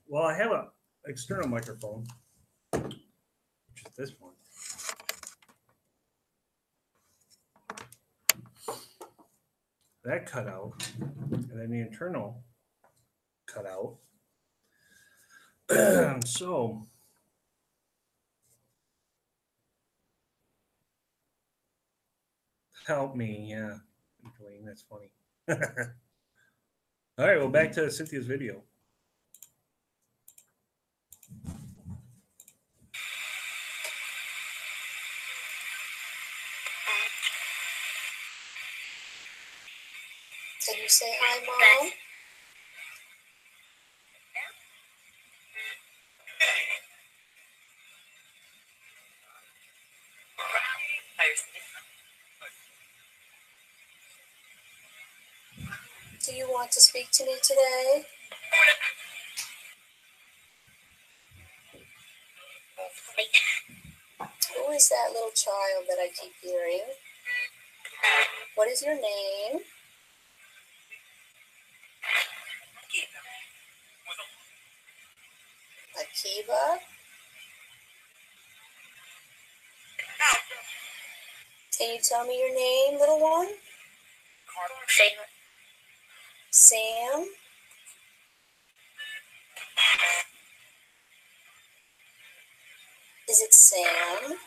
Well, I have an external microphone, which is this one. That cut out, and then the internal cut out. So help me, yeah, Dwayne, that's funny. All right, well, back to Cynthia's video. Can you say hi, Mom? Do you want to speak to me today? Who is that little child that I keep hearing? What is your name? Akiva? Can you tell me your name, little one? Sam? Is it Sam?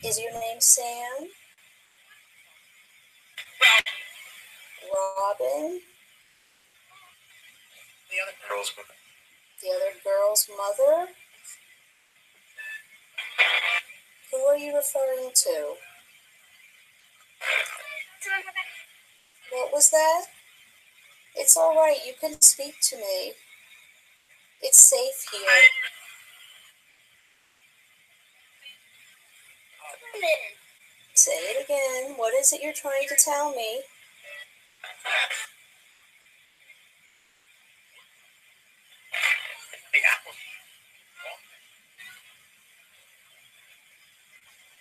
Is your name Sam? Robin? The other girl's mother. The other girl's mother? Who are you referring to? What was that? It's all right. You can speak to me. It's safe here. Say it again. What is it you're trying to tell me?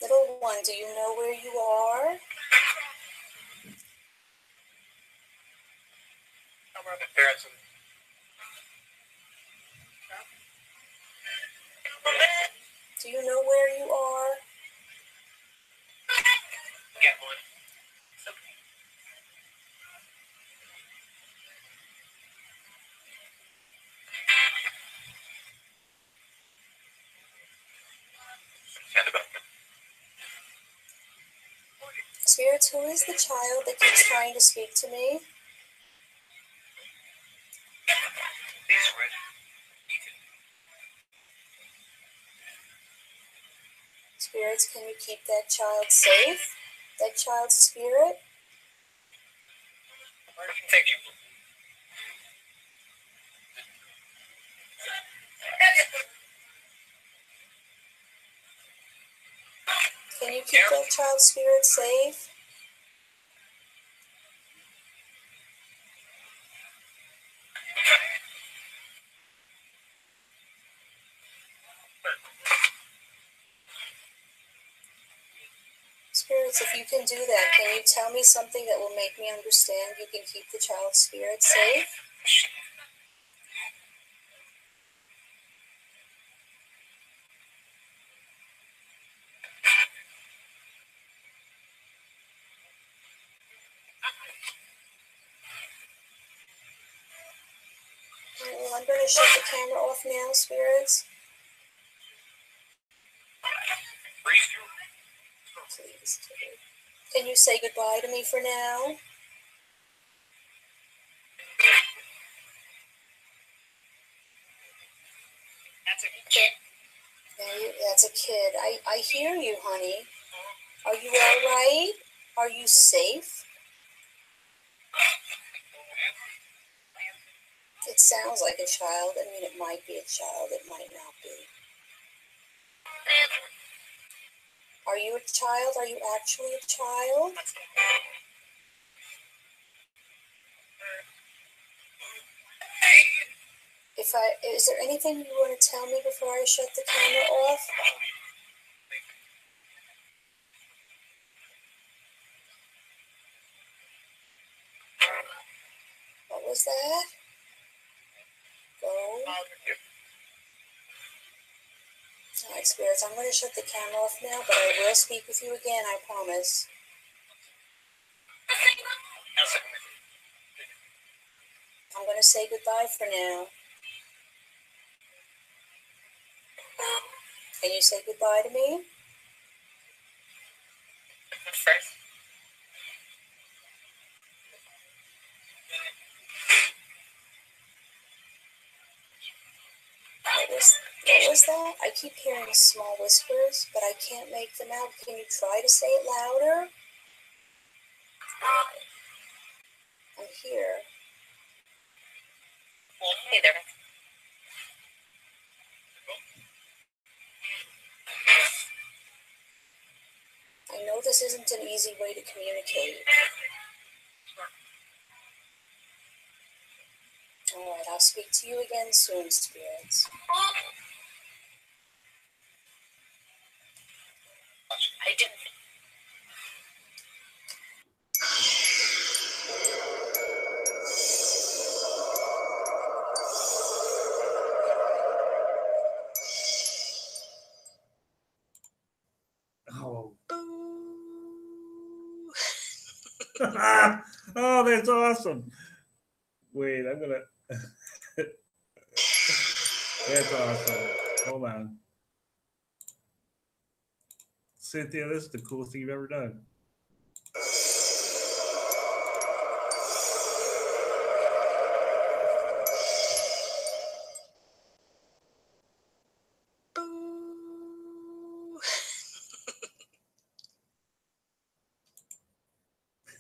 Little one, do you know where you are? Parents. Do you know where you are? Get one. Spirits, who is the child that keeps trying to speak to me? Spirits, can you keep that child safe? That child's spirit? Thank you. Can you keep that child's spirit safe? Spirits, if you can do that, can you tell me something that will make me understand you can keep the child's spirit safe? Well, I'm going to shut the camera off now, spirits. Please. Can you say goodbye to me for now? That's a kid. I hear you, honey. Are you all right? Are you safe? It sounds like a child. I mean, it might be a child. It might not be. Are you a child? Are you actually a child? Is there anything you want to tell me before I shut the camera off? What was that? Go. Alright, spirits, I'm going to shut the camera off now, but I will speak with you again, I promise. I'm going to say goodbye for now. Can you say goodbye to me? What was that? I keep hearing small whispers, but I can't make them out. Can you try to say it louder? I'm here. Hey there. I know this isn't an easy way to communicate. Alright, I'll speak to you again soon, spirits. I didn't. Oh. Oh, that's awesome. Wait, I'm gonna. That's awesome. Hold on. Cynthia, this is the coolest thing you've ever done.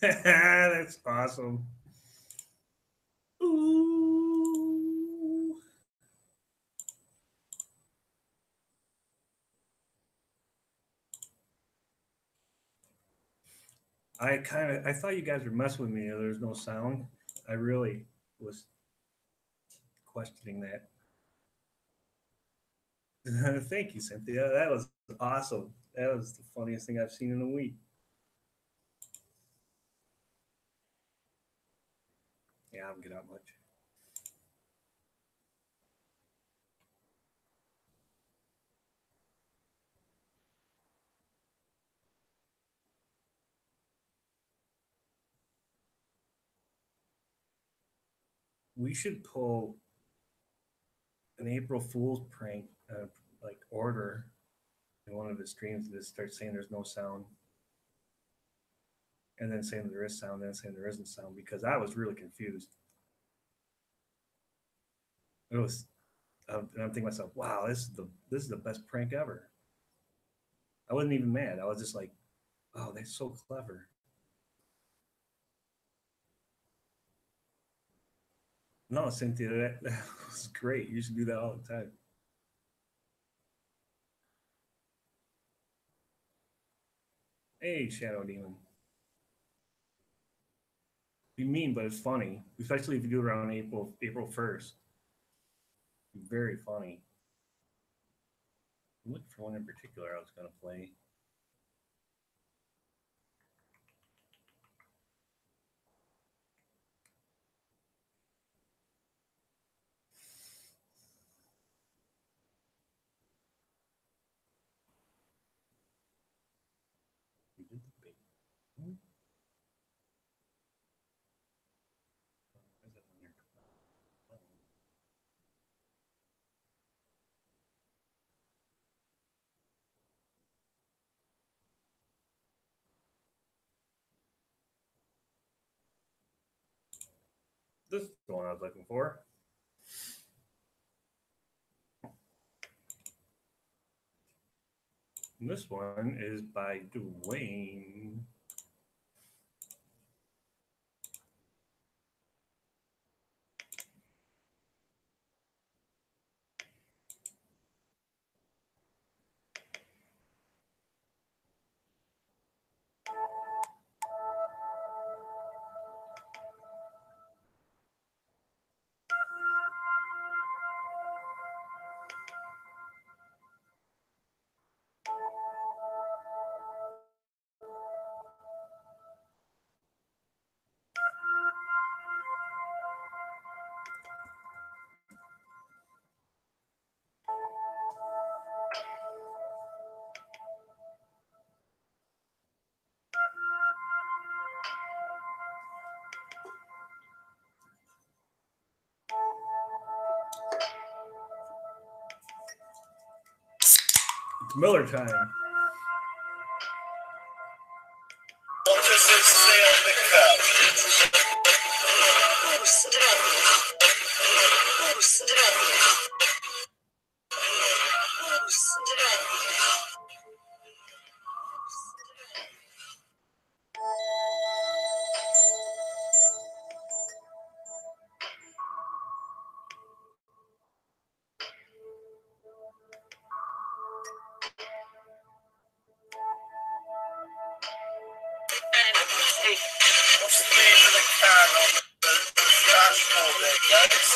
That's awesome. Ooh. I thought you guys were messing with me. There's no sound. I really was questioning that. Thank you, Cynthia. That was awesome. That was the funniest thing I've seen in a week. Yeah, I don't get out much. We should pull an April Fool's prank, like order in one of his streams. Just start saying there's no sound, and then saying there is sound, then saying there isn't sound, because I was really confused. It was, and I'm thinking to myself, wow, this is the best prank ever. I wasn't even mad. I was just like, oh, that's so clever. No, Cynthia, that was great. You should do that all the time. Hey, Shadow Demon. Be mean, but it's funny, especially if you do it around April 1st. Very funny. I'm looking for one in particular I was going to play. We did the big. Hmm? Why is that on there? This is the one I was looking for. And this one is by Dwayne. It's Miller time. What does it say on the cup? What's the name of the can on the dashboard there, guys?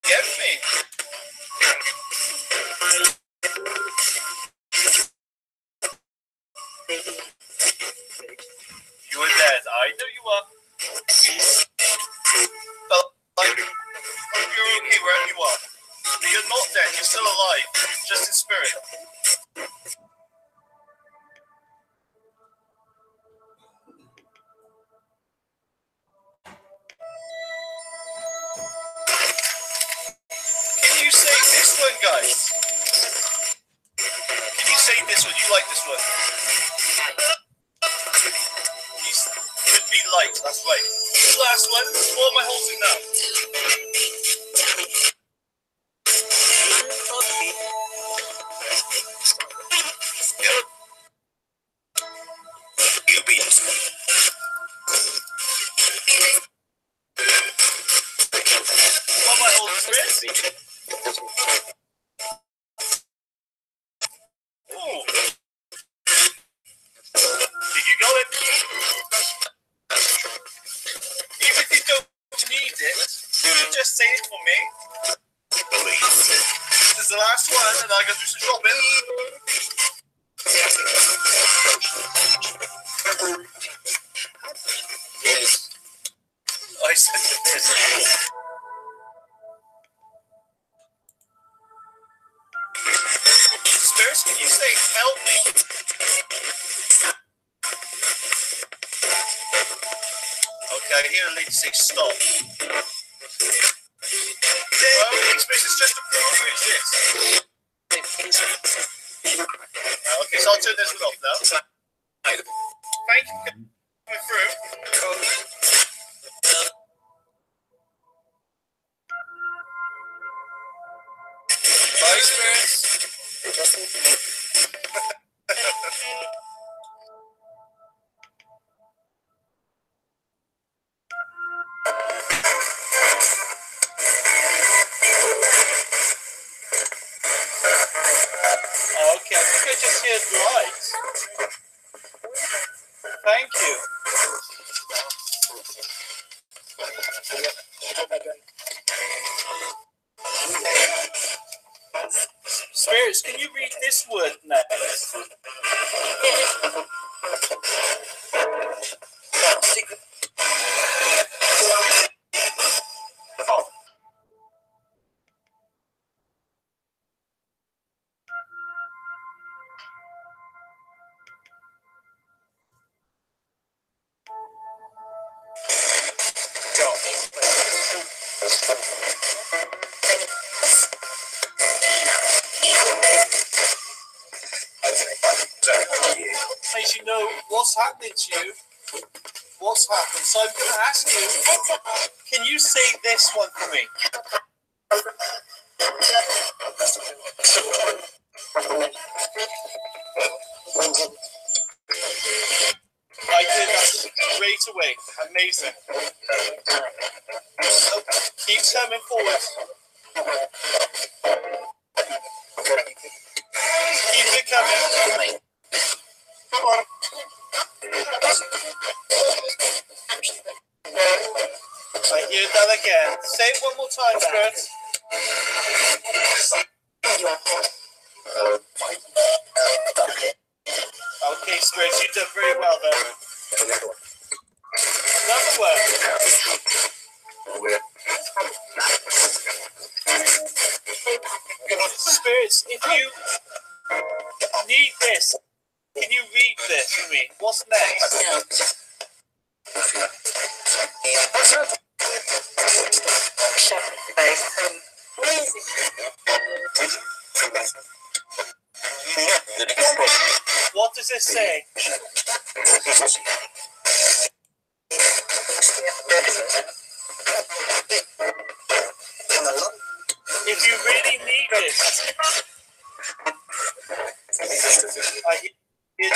Get me. You were dead. I know you are. But like, hope you're okay wherever you are. But you're not dead. You're still alive, just in spirit. Can you say this one, guys? Can you say this one? You like this one? You should be light. That's right. The last one. What am I holding now? What am I holding, Chris? Ooh. Keep you going. Even if you don't need it, you can just say it for me. This is the last one, and I gotta do some shopping. Yes. I said this. Spirits, can you say help me? Okay, I hear a lady say stop. Spirits is just a proof you exist. Okay, so I'll turn this one off now. Thank you for coming through. Bye, spirits. Okay, I think I just heard light. Thank you. As you know what's happening to you, what's happened. So I'm going to ask you, can you say this one for me? I did that straight away. Amazing. Keep coming forward. Keep it coming. I hear that again. Say it one more time, Spirit. Okay, Spirit, you did very well there. Another word. Spirits, if you need this, can you read this for me? What's next? What does it say? If you really need this, I hear you.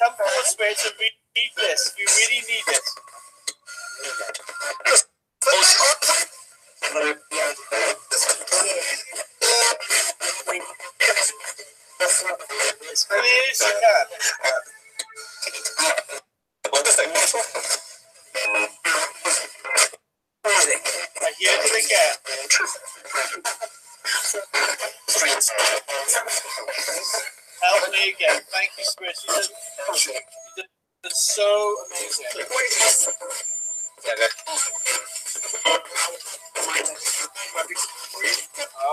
Come forward, Spirit, and read this. If you really need it. As clear as you can. I hear it again. Help me again. Thank you, Spirit. You did so amazing.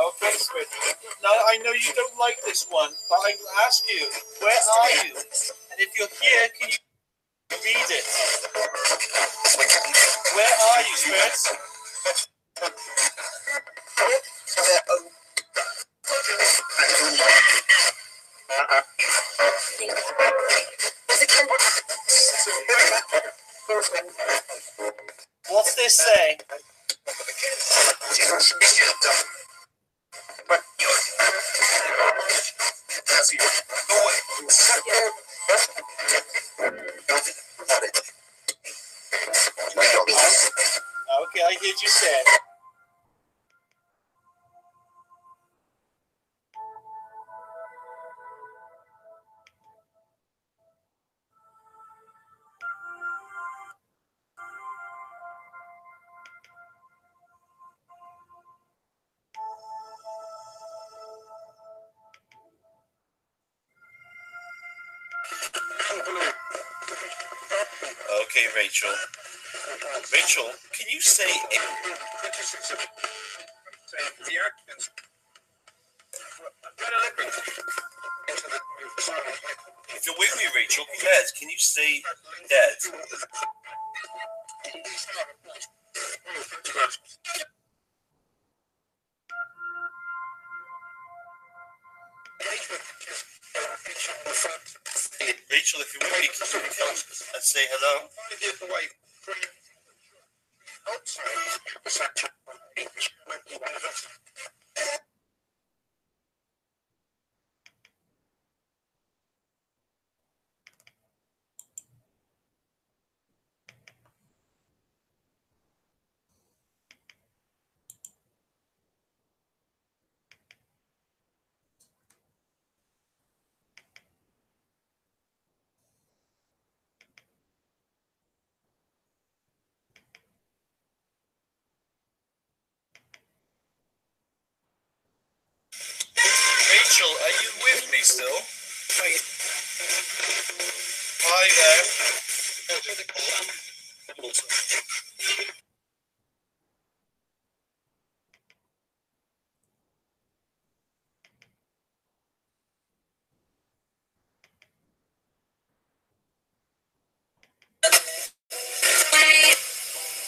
Okay, Spirit. Now, I know you don't like this one, but I will ask you, where are you? And if you're here, can you read it? Where are you, Spirit? What's this say? Okay, I heard you say. Okay, Rachel. Rachel, can you say if you're with me, Rachel, dead, can you say dead? Rachel, if you're with me, can you come and say hello? Rachel, are you with me still? Hi there.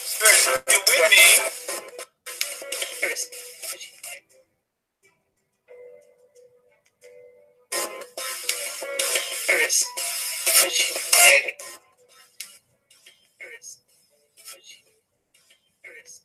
Spirit, you're with me? Chris. Ed. Chris. Chris.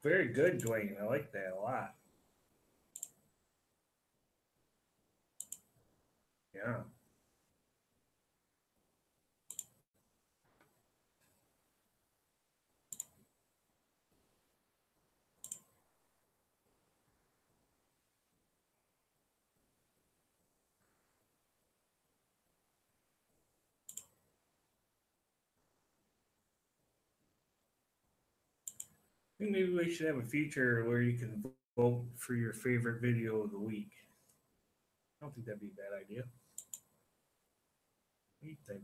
Very good, Dwayne. I like that a lot. Yeah. I think maybe we should have a feature where you can vote for your favorite video of the week. I don't think that'd be a bad idea. What do you think?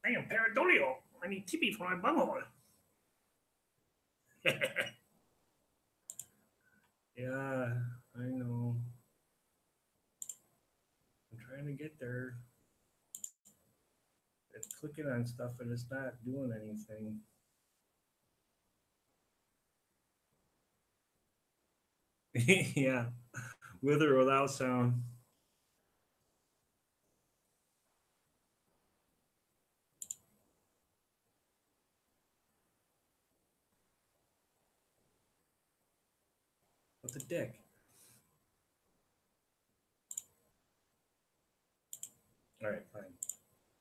I am pareidolia. I need TP for my bumhole. Yeah, I know. I'm trying to get there. It's clicking on stuff and it's not doing anything. Yeah, with or without sound. What the dick? All right, fine.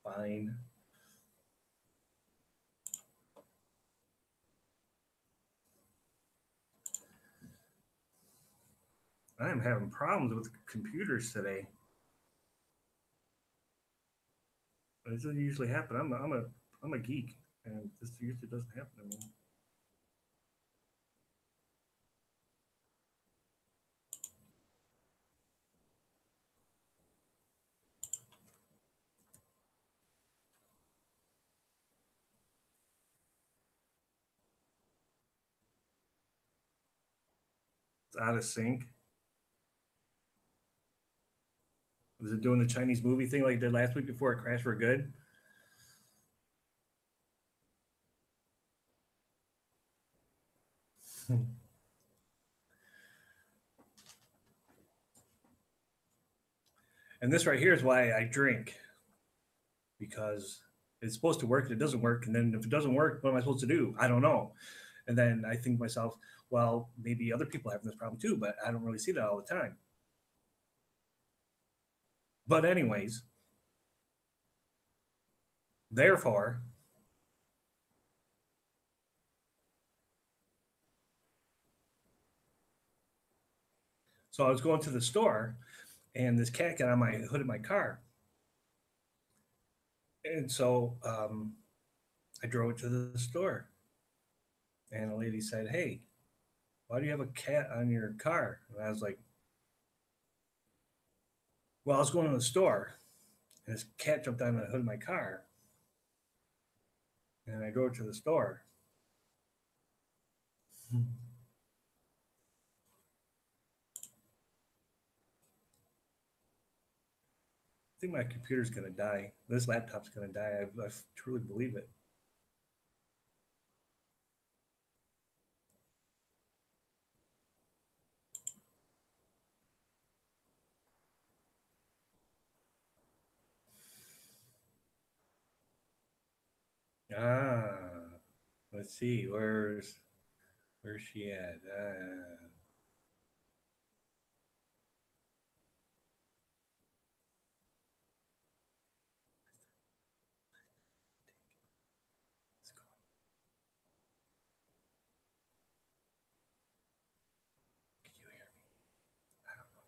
Fine. I'm having problems with computers today. It doesn't usually happen. I'm a geek, and this usually doesn't happen to me. It's out of sync. Was it doing the Chinese movie thing like it did last week before it crashed for good? And this right here is why I drink, because it's supposed to work and it doesn't work. And then if it doesn't work, what am I supposed to do? I don't know. And then I think to myself, well, maybe other people have this problem too, but I don't really see that all the time. But anyways, therefore, so I was going to the store and this cat got on my hood of my car. And so I drove it to the store. And a lady said, "Hey, why do you have a cat on your car?" And I was like, "Well, I was going to the store and this cat jumped on the hood of my car. And I drove to the store." I think my computer's going to die. This laptop's going to die. I truly believe it. Ah, let's see. Where's she at? Let's go. Can you hear me? I don't know.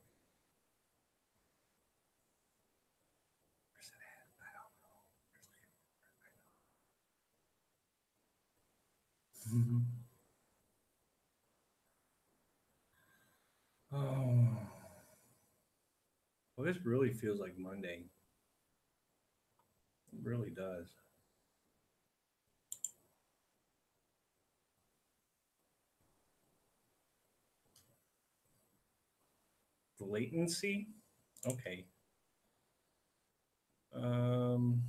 Where's it at? I don't know. Oh, well, this really feels like Monday. It really does. The latency? Okay. Um,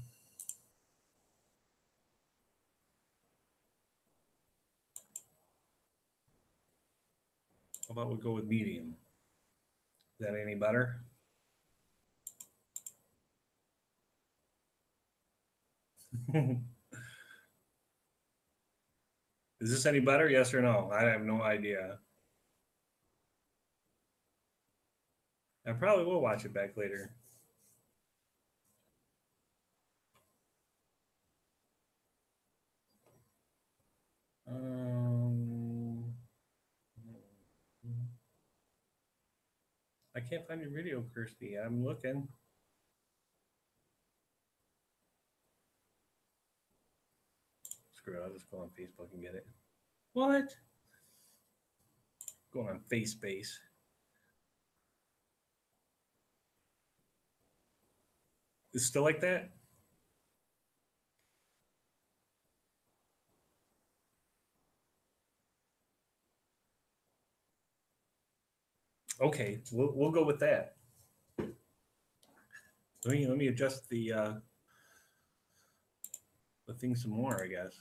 how about we go with medium? Is that any better? Is this any better? Yes or no? I have no idea. I probably will watch it back later. Um, I can't find your video, Kirsty. I'm looking. Screw it. I'll just go on Facebook and get it. What? Going on FaceBase. It's still like that? Okay, we'll go with that. Let me adjust the thing some more, I guess.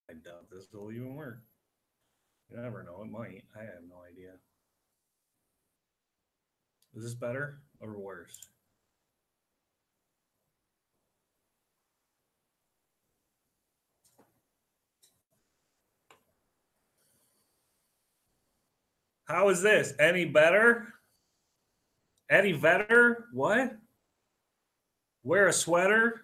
I doubt this will even work. You never know. It might. I have no idea. Is this better or worse? How is this? Any better? Any better? What? Wear a sweater?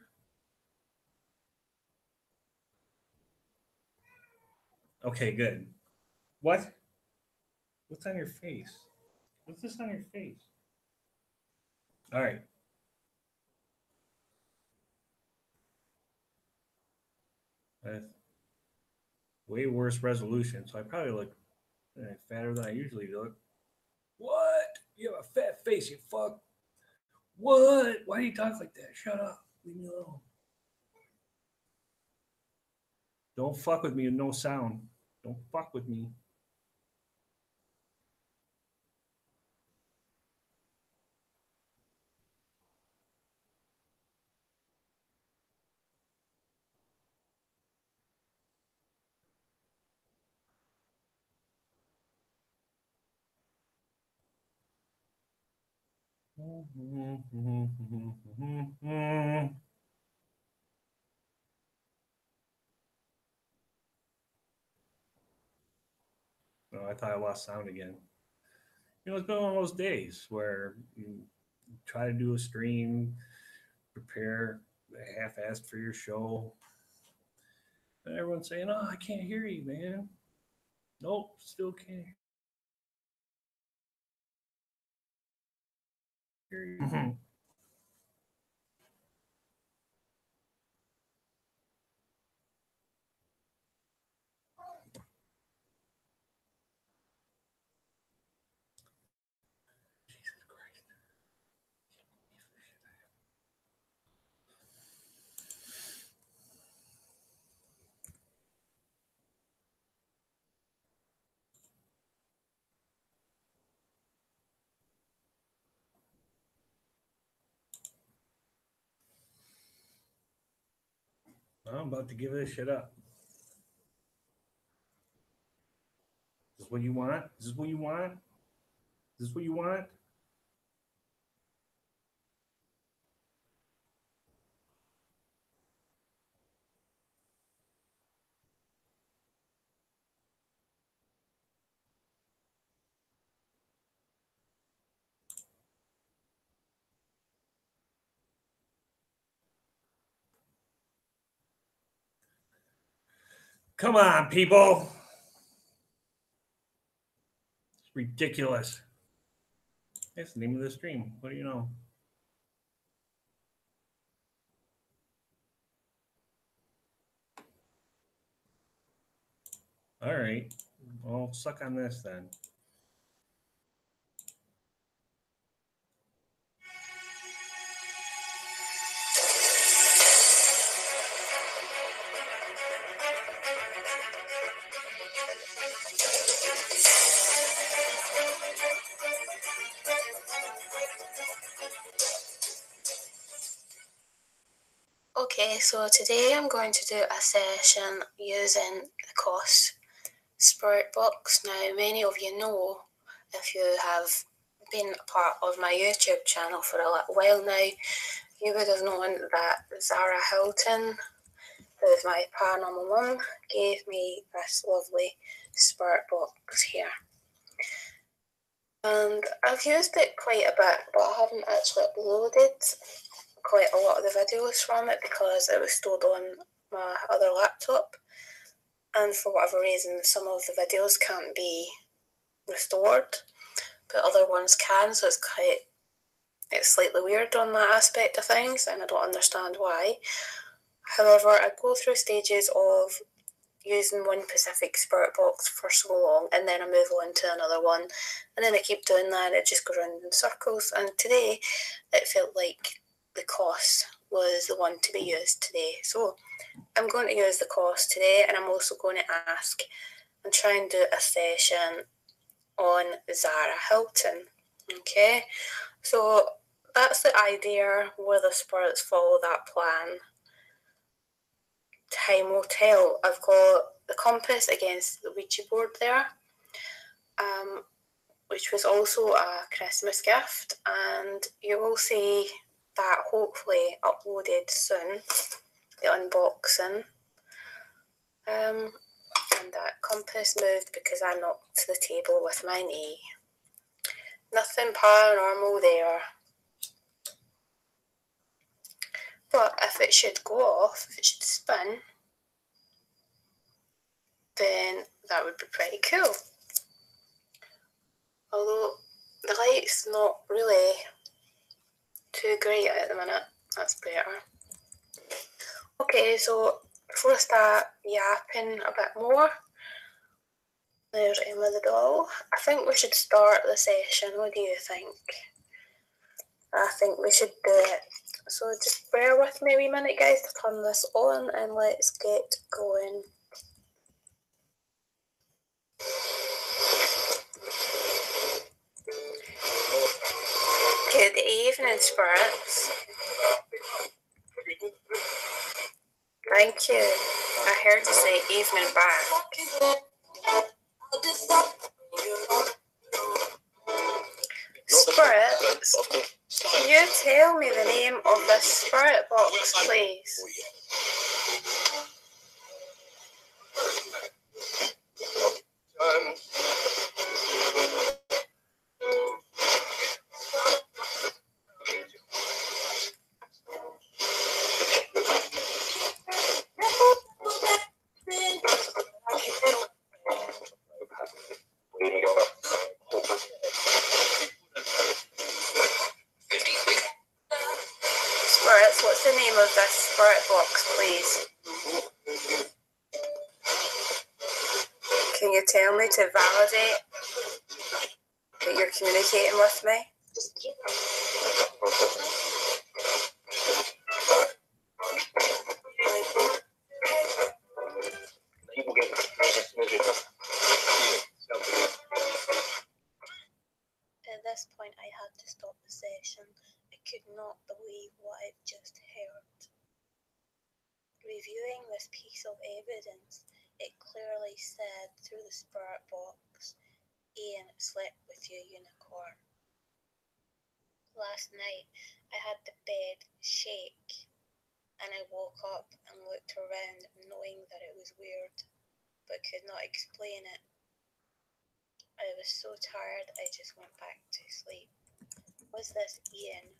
Okay, good. What? What's on your face? What's this on your face? All right. That's way worse resolution. So I probably look fatter than I usually look. What? You have a fat face, you fuck. What? Why do you talk like that? Shut up. Leave me alone. Don't fuck with me with no sound. Don't fuck with me. Oh, I thought I lost sound again. It's been one of those days where you try to do a stream, prepare half-assed for your show, and everyone's saying, "Oh, I can't hear you, man." Nope, still can't hear you. Jesus Christ. I'm about to give this shit up. Is this what you want? Is this what you want? Is this what you want? Come on, people. It's ridiculous. That's the name of the stream. What do you know? All right. Well, suck on this then. Okay, so today I'm going to do a session using the COS Spirit Box. Now, many of you know, if you have been a part of my YouTube channel for a little while now, you would have known that Zara Hilton, who is my paranormal mum, gave me this lovely Spirit Box here. And I've used it quite a bit, but I haven't actually uploaded quite a lot of the videos from it because it was stored on my other laptop, and for whatever reason some of the videos can't be restored but other ones can, so it's slightly weird on that aspect of things, and I don't understand why. However, I go through stages of using one specific spirit box for so long, and then I move on to another one, and then I keep doing that, and it just goes around in circles. And today it felt like the COS was the one to be used today. So I'm going to use the COS today, and I'm also going to ask and try and do a session on Zara Hilton. Okay, so that's the idea. Where the spirits follow that plan, time will tell. I've got the compass against the Ouija board there, which was also a Christmas gift, and you will see that hopefully uploaded soon, the unboxing. And that compass moved because I knocked the table with my knee. Nothing paranormal there. But if it should go off, if it should spin, then that would be pretty cool. Although the light's not really too great at the minute. That's better. Okay, so before I start yapping a bit more, there's Emma the doll. I think we should start the session. What do you think? I think we should do it. So just bear with me a wee minute, guys, to turn this on, and let's get going. Good evening, spirits. Thank you. I heard you say evening back. Spirits, can you tell me the name of this spirit box, please? Spirits, what's the name of this spirit box, please? Can you tell me to validate that you're communicating with me? At this point, I had to stop the session. I could not believe what I'd just heard. Reviewing this piece of evidence, it clearly said through the spirit box, "Ian slept with you, unicorn." Last night, I had the bed shake, and I woke up and looked around knowing that it was weird, but could not explain it. I was so tired I just went back to sleep. Was this Ian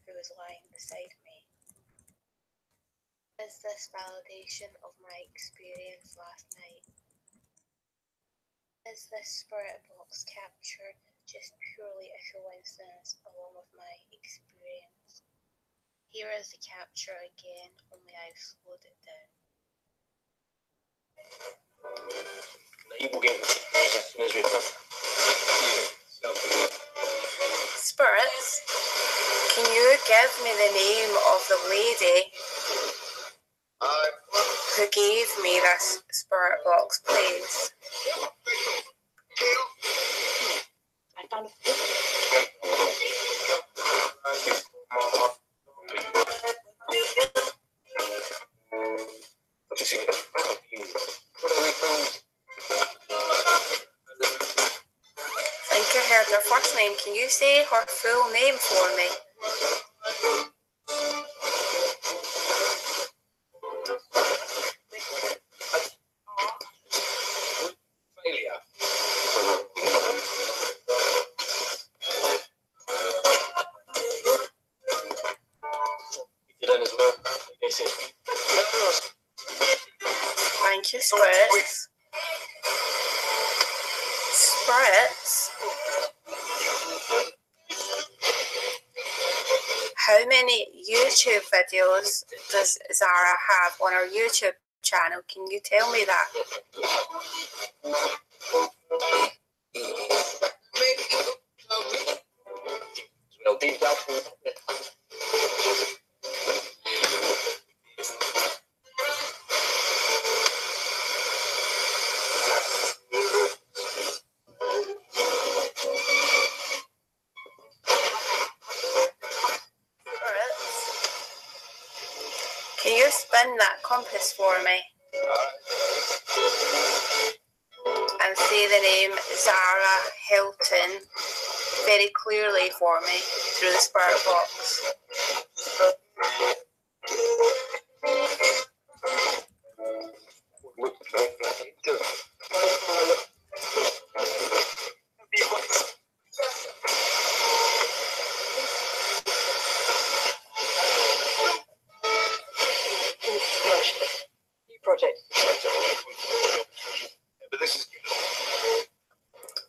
who was lying beside me? Is this validation of my experience last night? Is this spirit box capture just purely a coincidence along with my experience? Here is the capture again, only I've slowed it down. Spirits, can you give me the name of the lady who gave me this spirit box, please? I found I think I heard her first name. Can you say her full name for me? Thank you, spirits. Spirits? How many YouTube videos does Zara have on her YouTube channel? Can you tell me that? Can you spin that compass for me? And say the name Zara Hilton very clearly for me through the spirit box.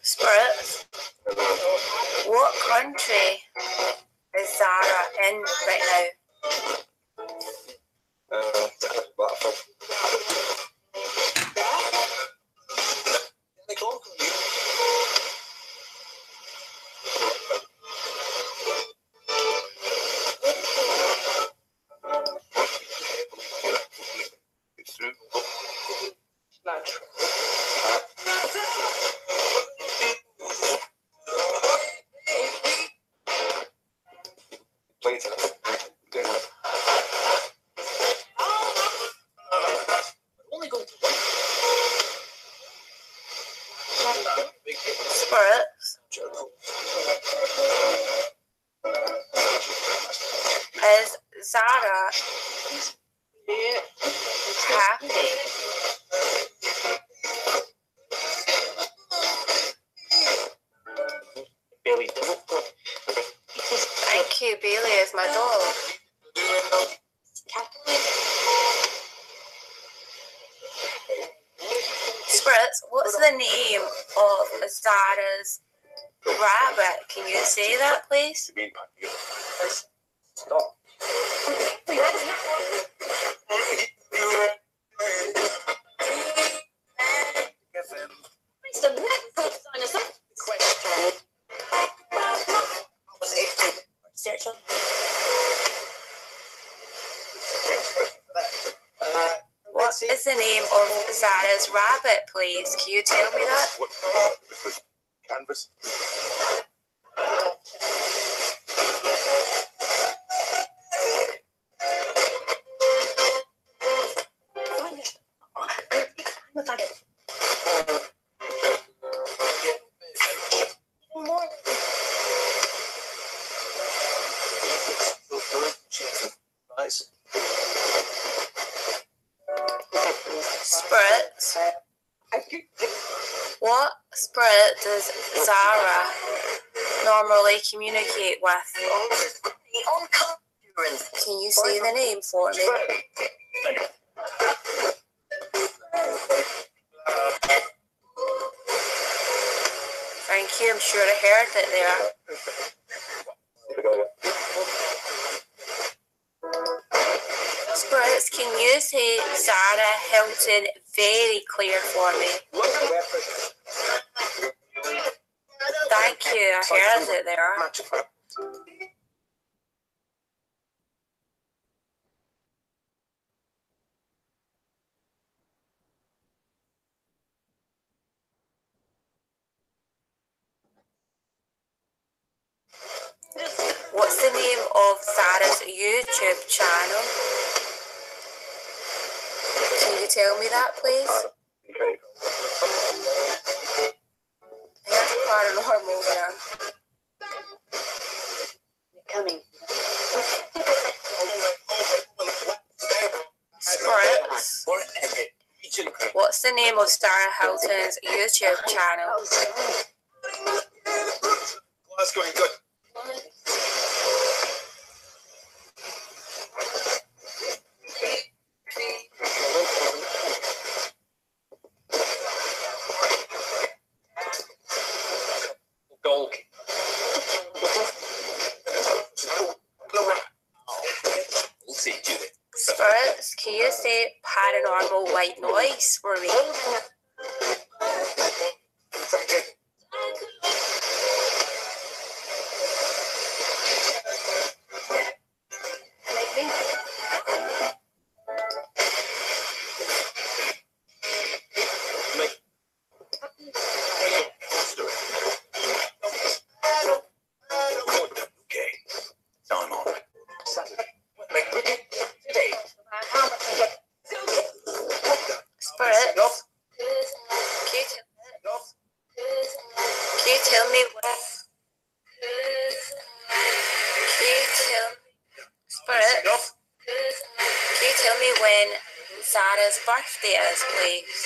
Spirits, what country is Zara in right now? Spirits, is Zara happy? Thank you, Bailey is my dog. Spirits, what's the name of Zara's rabbit? Can you say that, please? Stop. What is the name of Zara's rabbit, please? Can you tell me that? Canvas. Nice. Spirits. What spirit does Zara normally communicate with? Can you say the name for me? Thank you. I'm sure I heard it there. Spirits, can you say Sarah Hilton very clear for me? Thank you. I heard it there. What's the name of Sarah's YouTube channel? Can you tell me that, please? Here's Paranormal there. Coming. Spirits. What's the name of Sarah Hilton's YouTube channel? Well, that's going good. Spirits, can you say paranormal white noise for me? Spirits, can you tell me when? Spirits, can you tell me when Sarah's birthday is, please?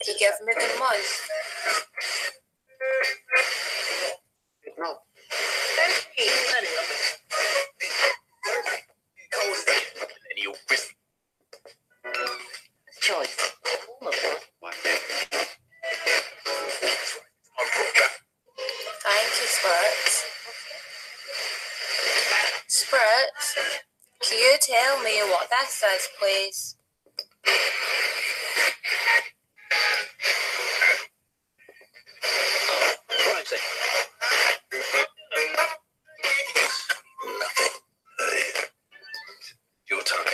Can you give me the month? Choice. Thank you, Spirits. Spirits, can you tell me what this is, please? Your time.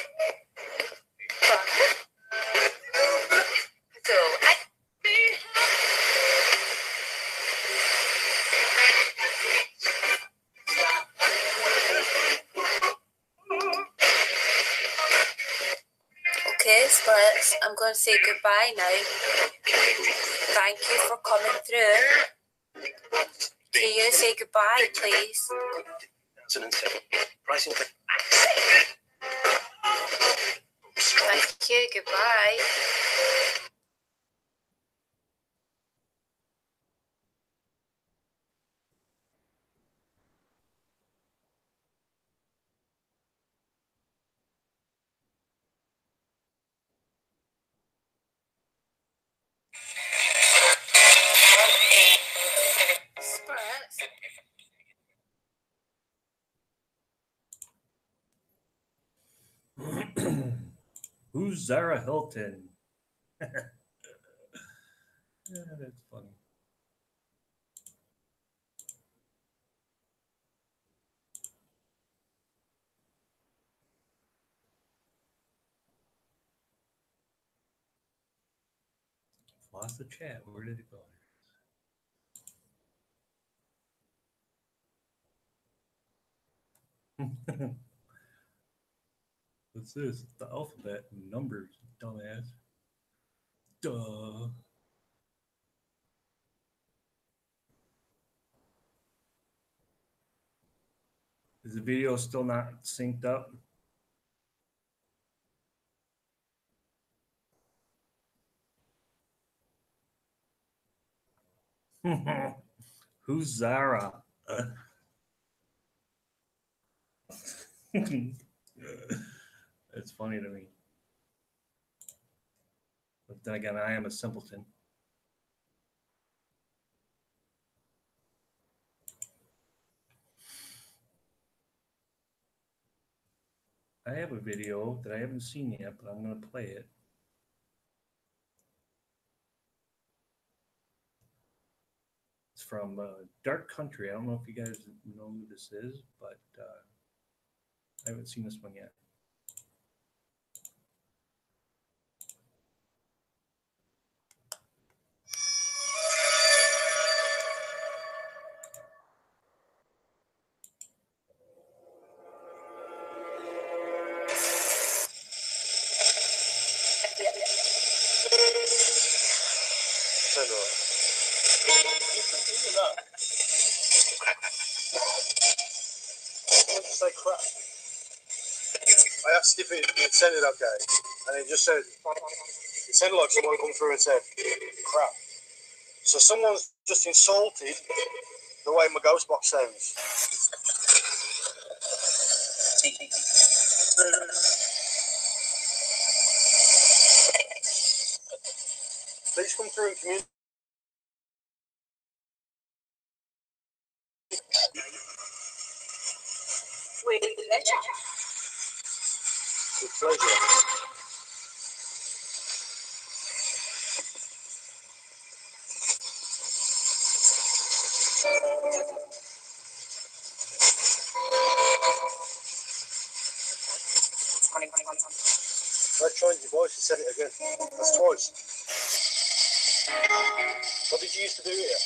Okay, Spirits, I'm going to say goodbye now. Thank you for coming through. Can you say goodbye, please? 2007. Pricing. Thank you, goodbye. Spirits. Who's Zara Hilton? Yeah, that's funny. Lost the chat. Where did it go? What's this? The alphabet and numbers, dumbass. Duh. Is the video still not synced up? Who's Zara? It's funny to me. But then again, I am a simpleton. I have a video that I haven't seen yet, but I'm going to play it. It's from Dark Country. I don't know if you guys know who this is, but I haven't seen this one yet. Turn right. What did you say, crap? I asked if it sounded okay, and it just said, it sounded like someone come through and said, crap. So someone's just insulted the way my ghost box sounds. Please come through and communicate. With pleasure. With pleasure. I changed your voice and said it again. That's twice. What did you used to do here?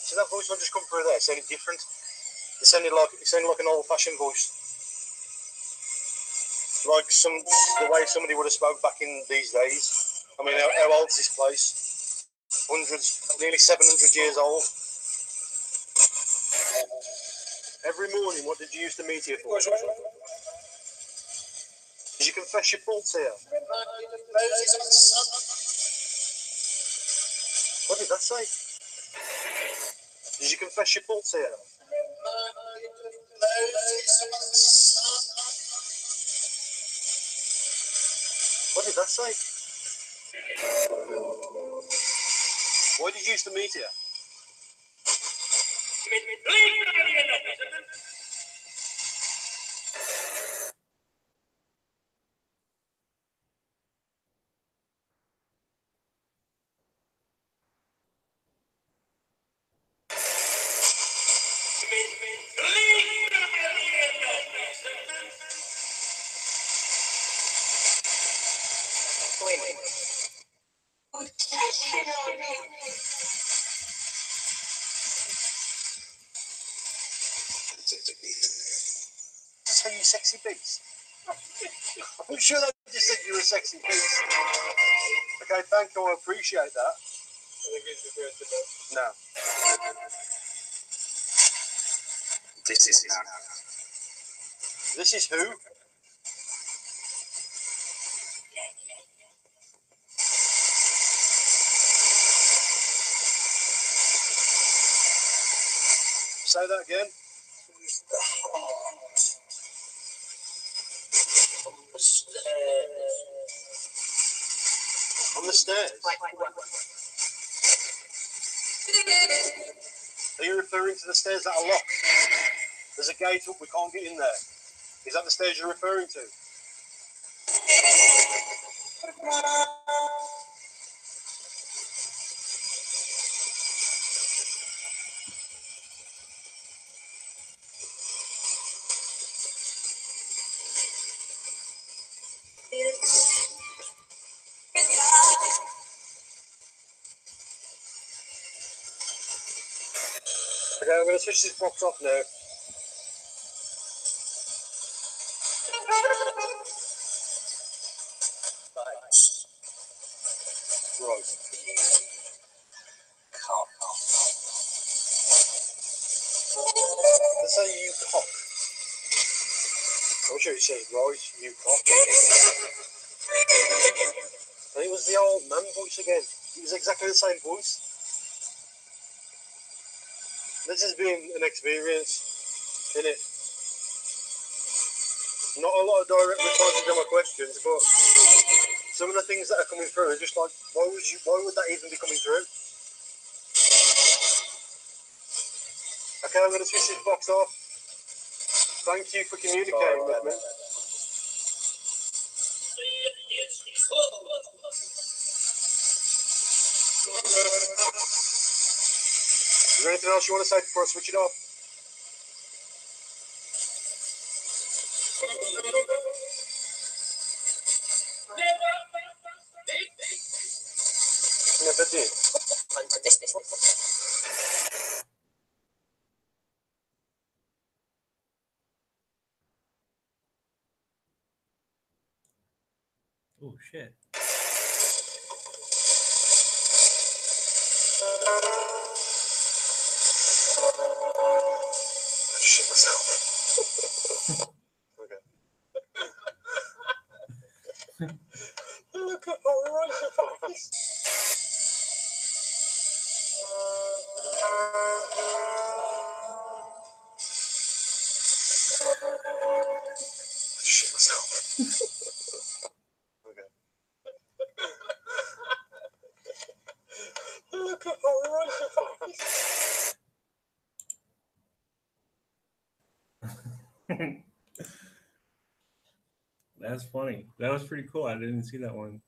So that voice I just come through there sounded different. It sounded like an old-fashioned voice, like the way somebody would have spoke back in these days. I mean, how old is this place? Hundreds, nearly 700 years old. Every morning, what did you used to meet here for? Did you confess your faults here? What did that say? Did you confess your faults here? What did that say? Why did you used to meet here? Just say you sexy beast. I'm sure that just said you were a sexy beast. Okay, thank you. I appreciate that. No. This is who? Say that again. On the stairs. Are you referring to the stairs that are locked? There's a gate up, we can't get in there. Is that the stairs you're referring to? Okay, I'm going to switch this box off now. Right. Let's say you cock. I'm sure it says right, you cock. And it was the old man voice again. It was exactly the same voice. This has been an experience, isn't it? Not a lot of direct responses to my questions, but some of the things that are coming through are just like, why would that even be coming through? Okay, I'm going to switch this box off. Thank you for communicating with me. Is there anything else you want to say before I switch it off? Never did. Oh shit. I just shit myself. Okay. Look at all right face. Shit myself. Okay. Look at all right face. That's funny. That was pretty cool. I didn't see that one.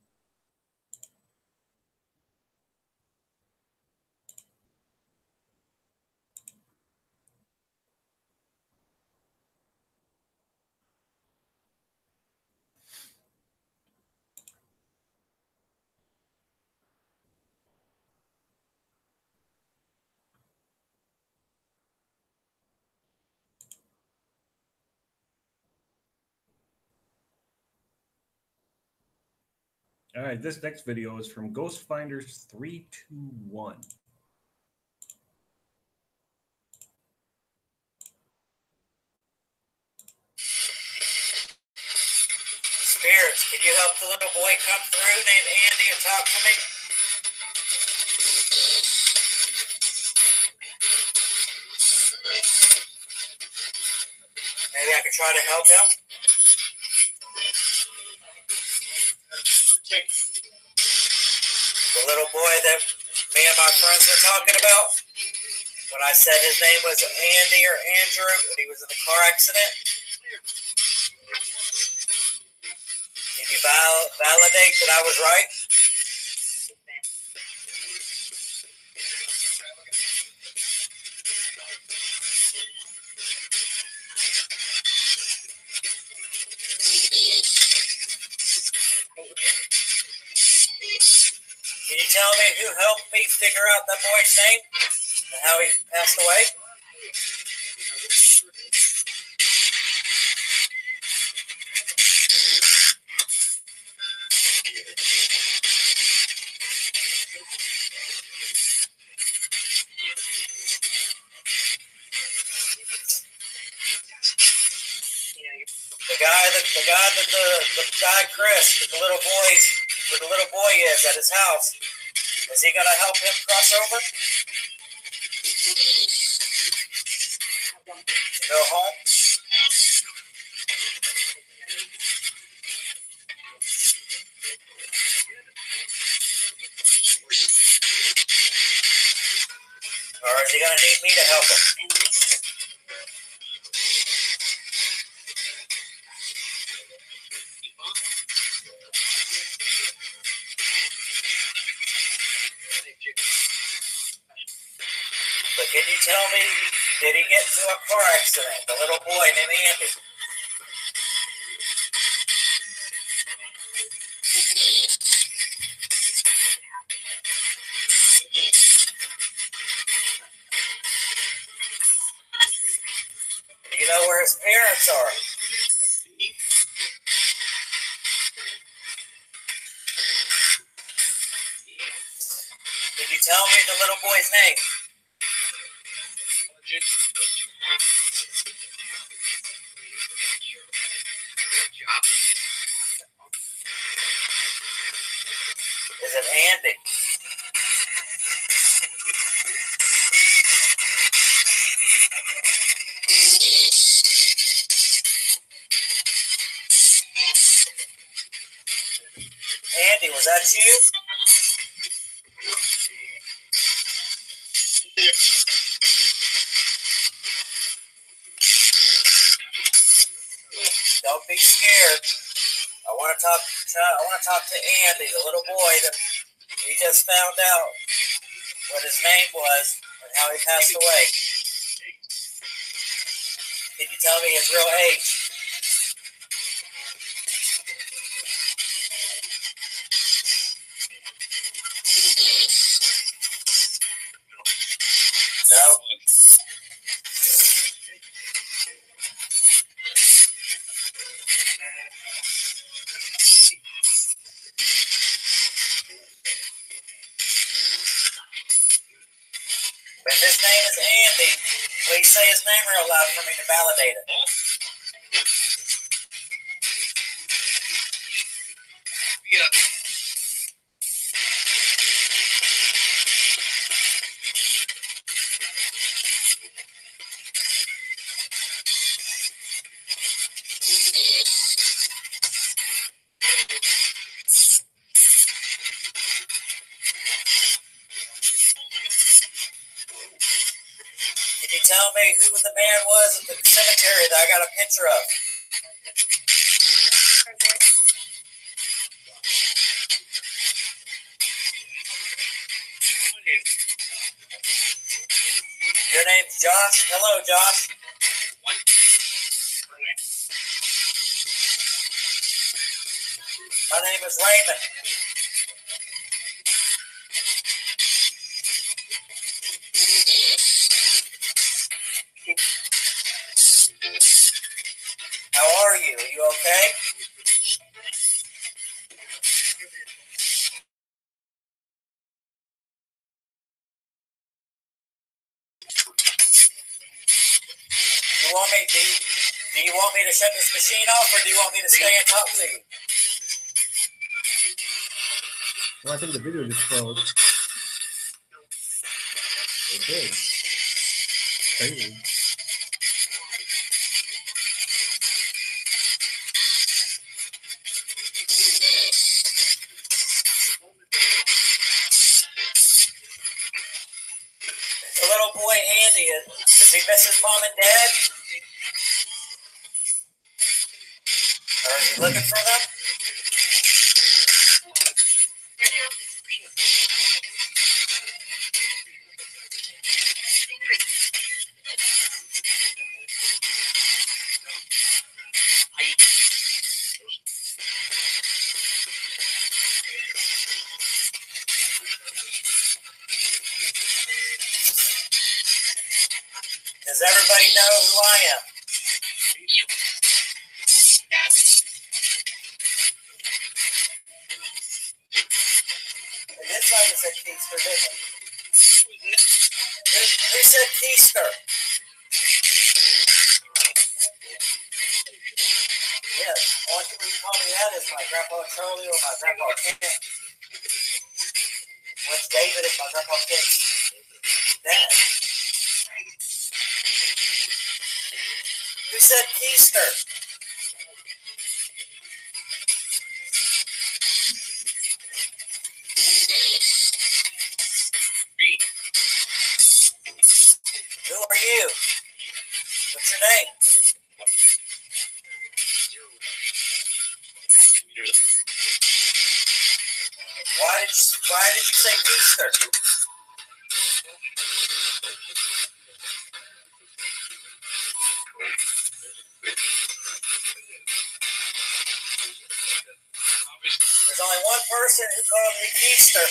All right, this next video is from Ghost Finders 321. Spirits, can you help the little boy come through named Andy and talk to me? Maybe I can try to help him. The little boy that me and my friends were talking about, when I said his name was Andy or Andrew, and he was in a car accident. Can you validate that I was right? Can you tell me who helped me figure out that boy's name and how he passed away? The guy Chris, with the little boys, where the little boy is at his house, is he gonna help him cross over? Go home? Or is he gonna need me to help him? But can you tell me, did he get into a car accident, the little boy named Andy? Do you know where his parents are? Can you tell me the little boy's name? Andy. Andy, was that you? Don't be scared. I want to talk to Andy, the little boy that we just found out what his name was and how he passed away. Can you tell me his real age? No? If his name is Andy, please say his name real loud for me to validate it. Can you tell me who the man was at the cemetery that I got a picture of? Your name's Josh? Hello, Josh. My name is Raymond. How are you? Are you okay? Do you want me to shut this machine off, or do you want me to stay and talk to you? Well, I think the video just froze. It did. Crazy. The little boy Andy, does he miss his mom and dad? Or is he looking for them? Does everybody know who I am? It looks like it said Keister, didn't it? Who said Keister? Yes, all you can call me that is my grandpa Charlie or my grandpa Ken. Which David is my grandpa Ken's dad. Who said Keister? Who are you? What's your name? Why did you say Keister? There's only one person who called me Keister.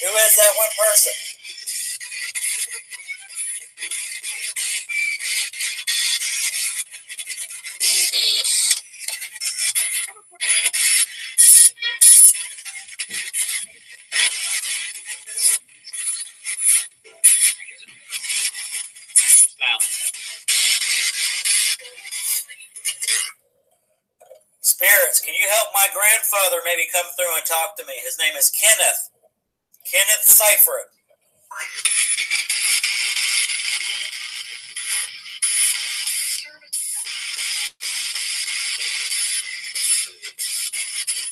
Who is that one person? Spirits, can you help my grandfather maybe come through and talk to me? His name is Kenneth. Kenneth Cypher.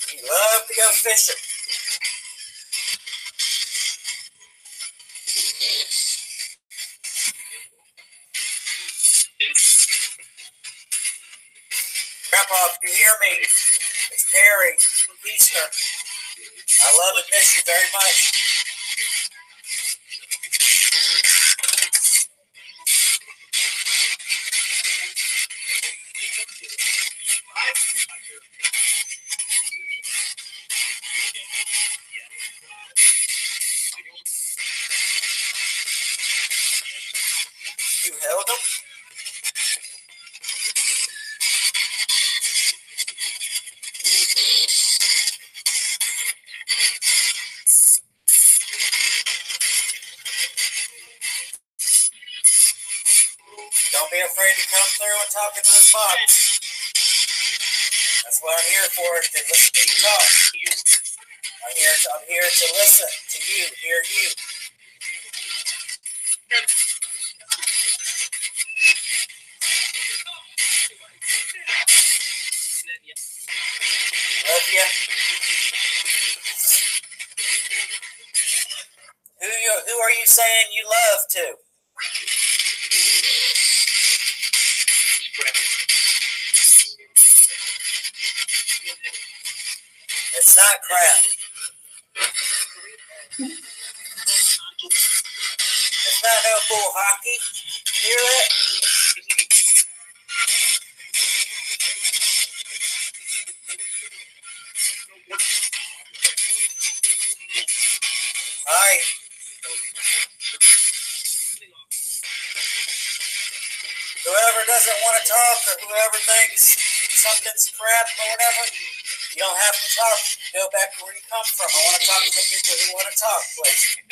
He loved to go fishing. Grandpa, if you hear me, it's Terry Easter. I love and miss you very much. You held him? Don't be afraid to come through and talk into this box. That's what I'm here for, to listen to you talk. I'm here to listen to you, hear you. Love you. Who are you saying you love to? It's not crap. It's not no bull hockey. Hear that? Alright. Whoever doesn't want to talk or whoever thinks something's crap or whatever, you don't have to talk. Go back to where you come from. I want to talk to the people who want to talk, please.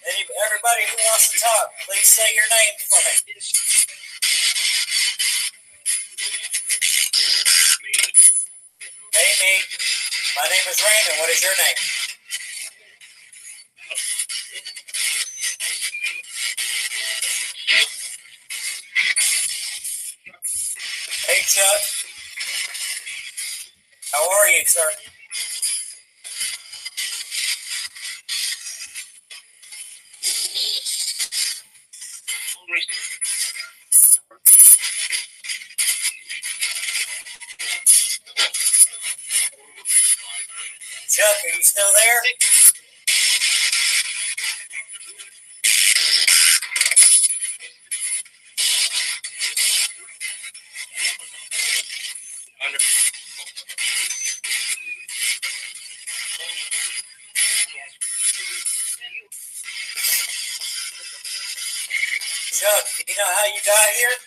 Everybody who wants to talk, please say your name for me. Hey, me. My name is Raymond. What is your name? Hey, Chuck. How are you, sir? Chuck, are you still there? Chuck, do you know how you got here?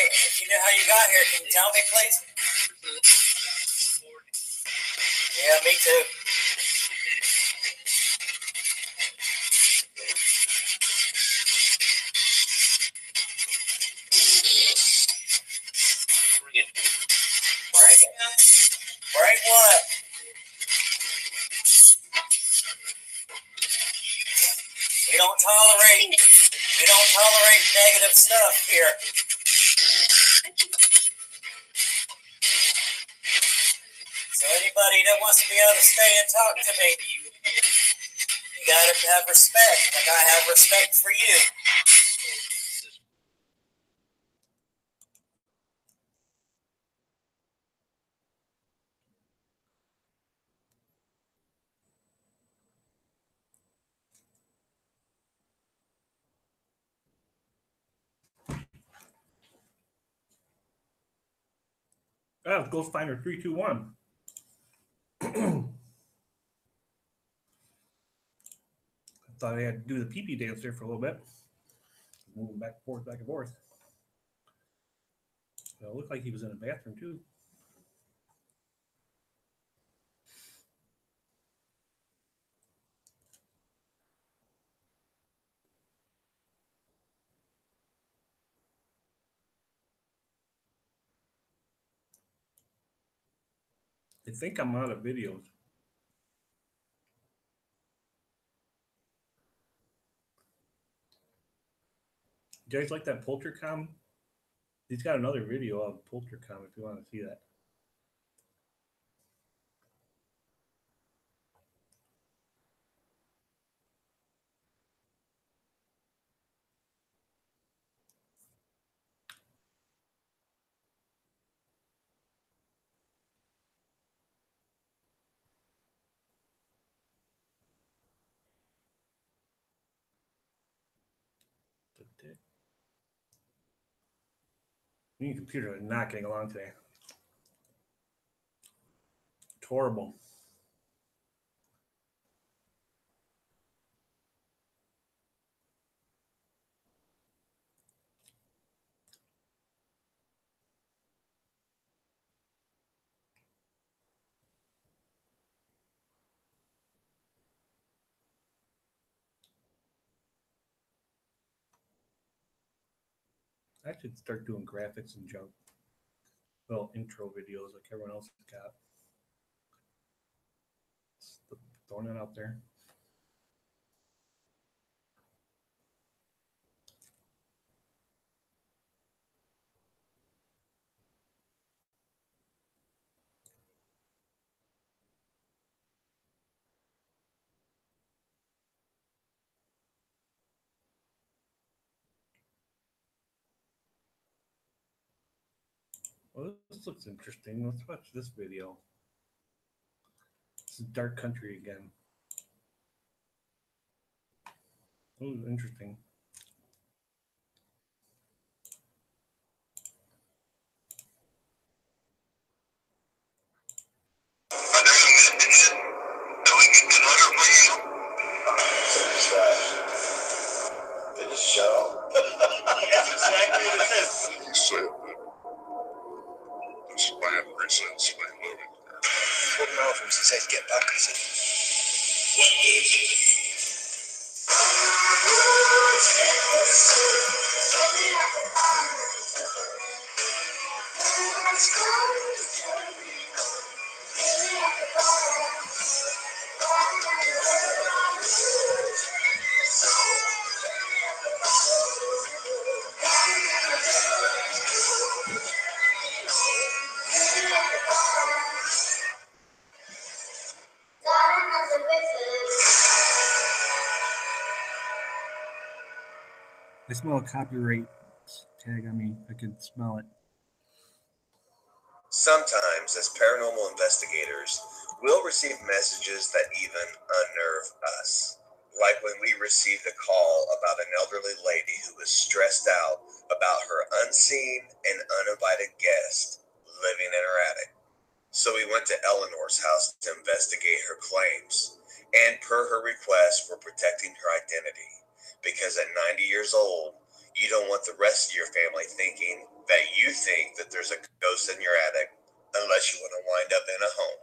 If you know how you got here, can you tell me, please? Yeah, me too. Bring it. Bring what? We don't tolerate negative stuff here. So anybody that wants to be able to stay and talk to me, you gotta have respect, like I have respect for you. Oh, Ghost Finder 321. thought I had to do the pee-pee dance there for a little bit. Moving back and forth, back and forth. Well, it looked like he was in a bathroom too. I think I'm out of videos. Do you guys like that Poltercom? He's got another video of Poltercom if you want to see that. Your computer is not getting along today. It's horrible. I should start doing graphics and junk. Little intro videos like everyone else has got. Just throwing it out there. Well, this looks interesting. Let's watch this video. This is Dark Country again. Oh, interesting. Show. That's exactly what it is. He said that this man resents me living here. What Malcolm said to get back, I said. I smell a copyright tag on me. I can smell it. Sometimes, as paranormal investigators, we'll receive messages that even unnerve us. Like when we received a call about an elderly lady who was stressed out about her unseen and uninvited guest living in her attic. So we went to Eleanor's house to investigate her claims, and per her request for protecting her identity. Because at 90 years old, you don't want the rest of your family thinking that you think that there's a ghost in your attic unless you want to wind up in a home.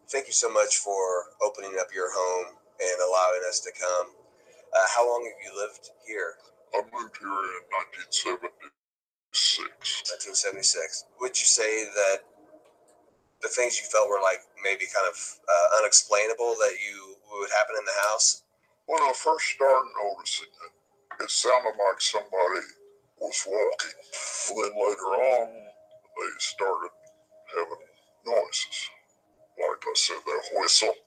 Thank you so much for opening up your home and allowing us to come. How long have you lived here? I moved here in 1976. 1976. Would you say that the things you felt were like maybe kind of unexplainable that would happen in the house? When I first started noticing it, it sounded like somebody was walking. Well, then later on, they started having noises. Like I said, that whistle.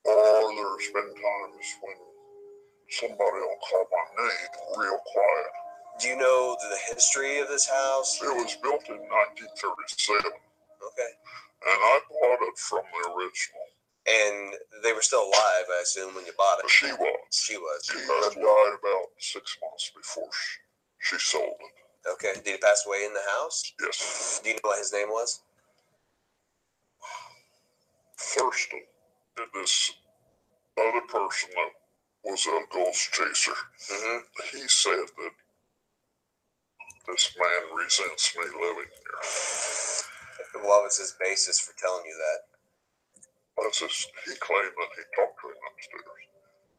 Or there's been times when somebody will call my name real quiet. Do you know the history of this house? It was built in 1937. Okay. And I bought it from the original. And they were still alive, I assume, when you bought it. She was. She was. He had died about 6 months before she sold it. Okay. Did he pass away in the house? Yes. Do you know what his name was? Thurston. And this other person that was a ghost chaser. He said that this man resents me living here. What was his basis for telling you that? He claimed that he talked to him upstairs.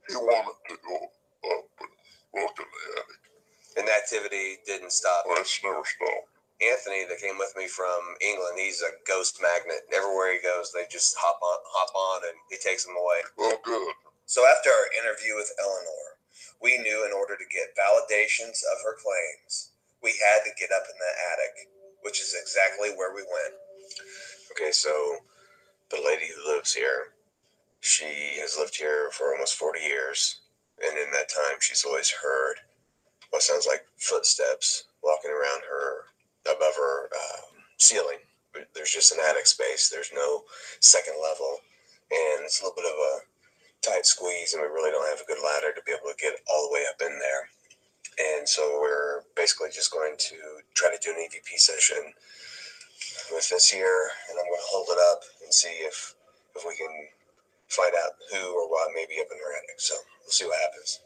He wanted to go up and look in the attic. And the activity didn't stop. But it's never stopped. Anthony, that came with me from England, he's a ghost magnet. Everywhere he goes, they just hop on, and he takes them away. Well, good. So after our interview with Eleanor, we knew in order to get validations of her claims, we had to get up in the attic, which is exactly where we went. Okay, so the lady who lives here, she has lived here for almost 40 years. And in that time, she's always heard what sounds like footsteps walking around her, above her ceiling. There's just an attic space. There's no second level. And it's a little bit of a tight squeeze, and we really don't have a good ladder to be able to get all the way up in there. And so we're basically just going to try to do an EVP session with this here, and I'm going to hold it up and see if we can find out who or what may be up in her attic. So we'll see what happens.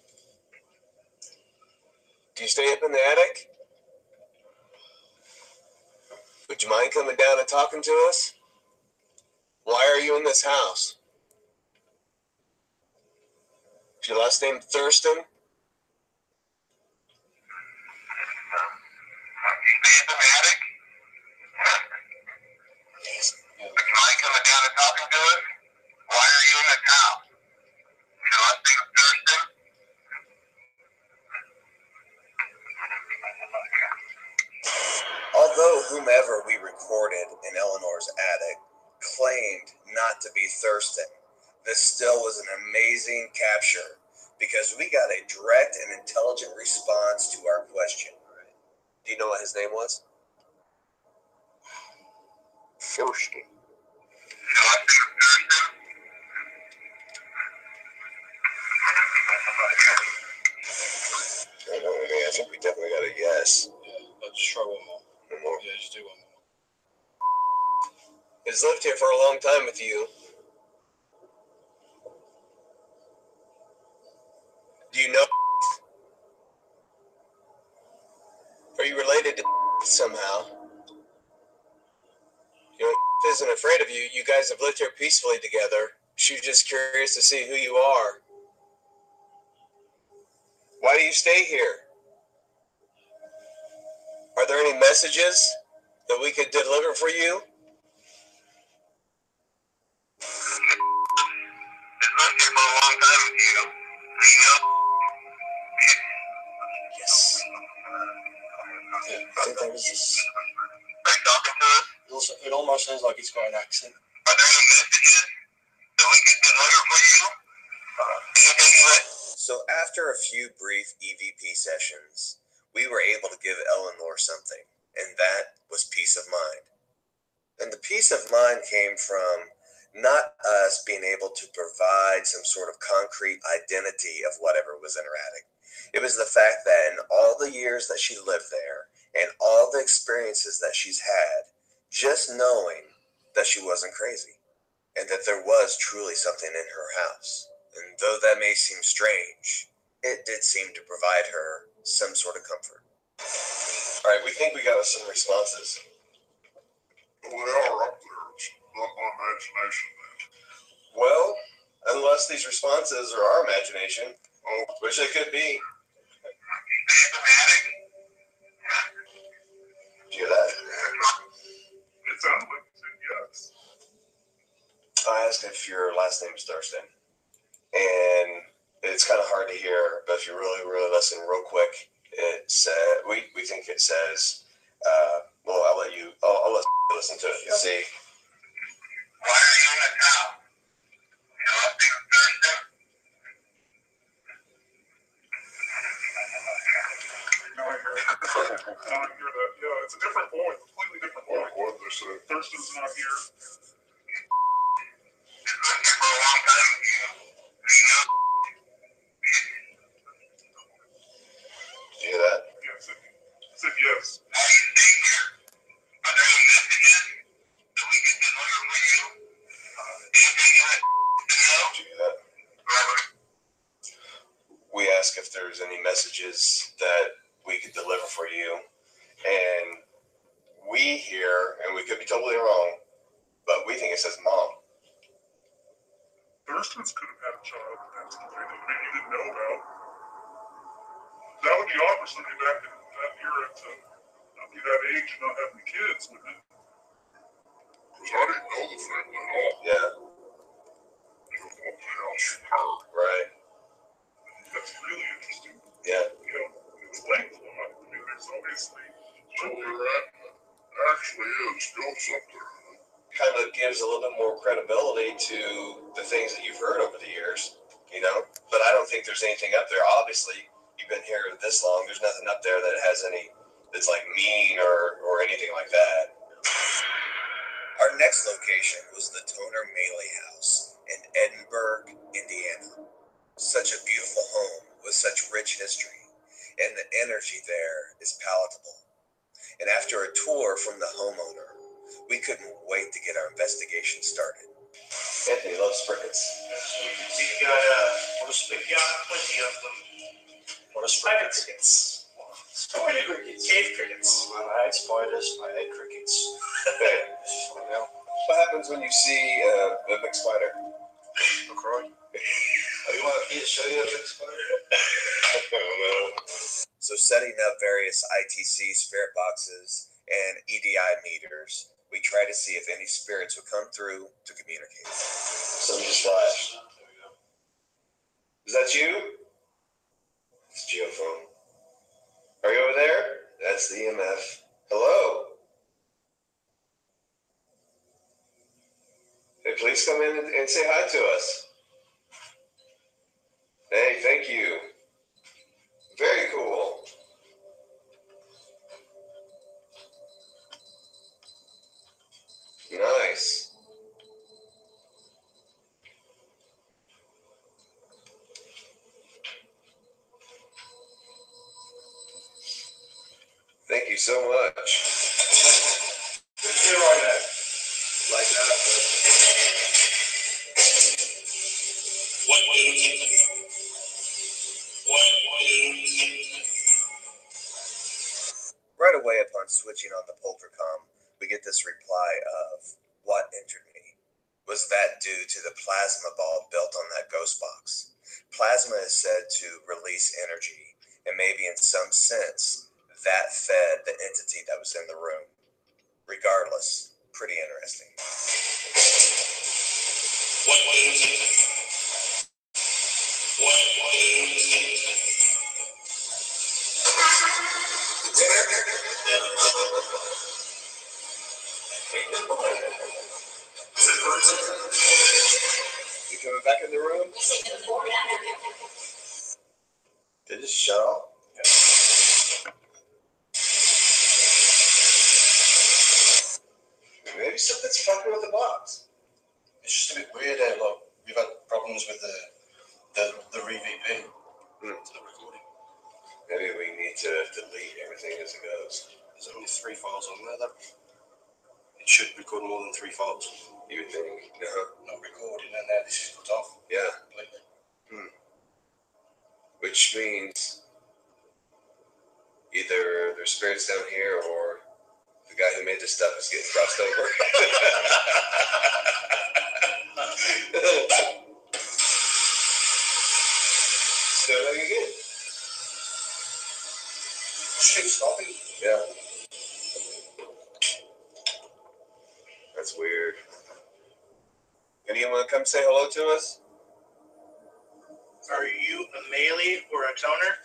Do you stay up in the attic? Would you mind coming down and talking to us? Why are you in this house? Is your last name Thurston? Although whomever we recorded in Eleanor's attic claimed not to be Thurston, this still was an amazing capture because we got a direct and intelligent response to our question. Do you know what his name was? Thurston. I think we definitely got a yes. Yeah, let's try one more. One more. Yeah, just do one more. He's lived here for a long time with you. Do you know? Are you related to somehow? You know, isn't afraid of you. You guys have lived here peacefully together. She's just curious to see who you are. Why do you stay here? Are there any messages that we could deliver for you? Yes. Yeah, I think that was just... It almost sounds like it's got an accent. So after a few brief EVP sessions, we were able to give Eleanor something, and that was peace of mind. And the peace of mind came from not us being able to provide some sort of concrete identity of whatever was in her attic. It was the fact that in all the years that she lived there and all the experiences that she's had, just knowing that she wasn't crazy and that there was truly something in her house. And though that may seem strange, it did seem to provide her some sort of comfort. All right, we think we got some responses. Well, they are up there. It's not my imagination, then. Well, unless these responses are our imagination, which they could be. Do you hear that? It sounded like you said yes. I asked if your last name is Thurston, and it's kind of hard to hear, but if you really listen real quick, it said we think it says. Well, I'll let you listen to it and see. Why are you in the town? Your last name is Thurston. No, I hear that. Yeah, it's a different boy, completely different boy. What did they say? Thurston's not here. Did you hear that? Yeah, I said yes. Did you hear that? messages that we could deliver for you. And we hear, and we could be totally wrong, but we think it says mom. Thurston's could have had a child, and that's the thing that maybe you didn't know about. That would be awkward, somebody back in that era to not be that age and not have any kids, wouldn't it? Because I didn't know the family at all. Yeah. Right. That's really interesting. Yeah. You know, explains a lot. I mean, there's obviously. So there actually is ghosts up there. Kind of gives a little bit more credibility to the things that you've heard over the years, you know? But I don't think there's anything up there. Obviously, you've been here this long. There's nothing up there that has any, that's like mean or anything like that. Our next location was the Toner Maley House in Edinburgh, Indiana. Such a beautiful home with such rich history, and the energy there is palatable. And after a tour from the homeowner, we couldn't wait to get our investigation started. Anthony loves sprickets. We've got plenty of them. What are Crickets. Spider crickets. Cave crickets. I hate spiders. I hate crickets. What happens when you see a big spider? I cry. You want me to show you a big spider? I don't know. So setting up various ITC spirit boxes and EDI meters, we try to see if any spirits would come through to communicate. Somebody just flashed. Is that you? It's geophone. Are you over there? That's the EMF. Hello? Hey, please come in and say hi to us. Hey, thank you. Very cool. Nice. Thank you so much. Stay right there. Like that. What do you think? What do you think? Right away upon switching on the poltercom, we get this reply of, "What injured me? Was that due to the plasma ball built on that ghost box? Plasma is said to release energy, and maybe in some sense, that fed the entity that was in the room. Regardless, pretty interesting." What do you think? What do you think? You coming back in the room? Did it just shut off? Maybe something's fucking with the box. It's just a bit weird. Like we've had problems with the re-VP. It's not recording. Maybe we need to delete everything as it goes. There's only 3 files on there. That it should record more than 3 files. You would think. Not recording, and now this is cut off. Yeah. Completely. Which means either there's spirits down here or the guy who made this stuff is getting crossed over. So again. Keep stopping. Yeah. That's weird. Anyone come say hello to us? Are you a melee or a toner?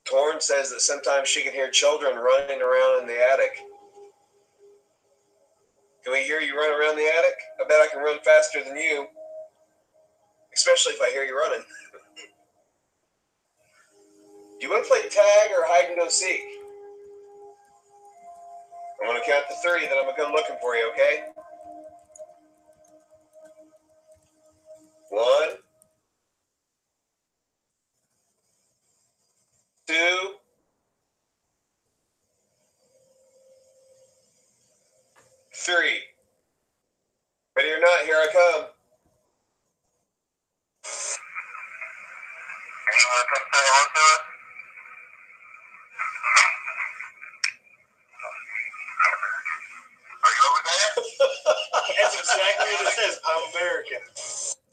Torn says that sometimes she can hear children running around in the attic. Can we hear you run around the attic? I bet I can run faster than you. Especially if I hear you running. Do you want to play tag or hide and go seek? I'm going to count to 3, then I'm going to go looking for you, okay? 1, 2, 3. Ready or not, here I come.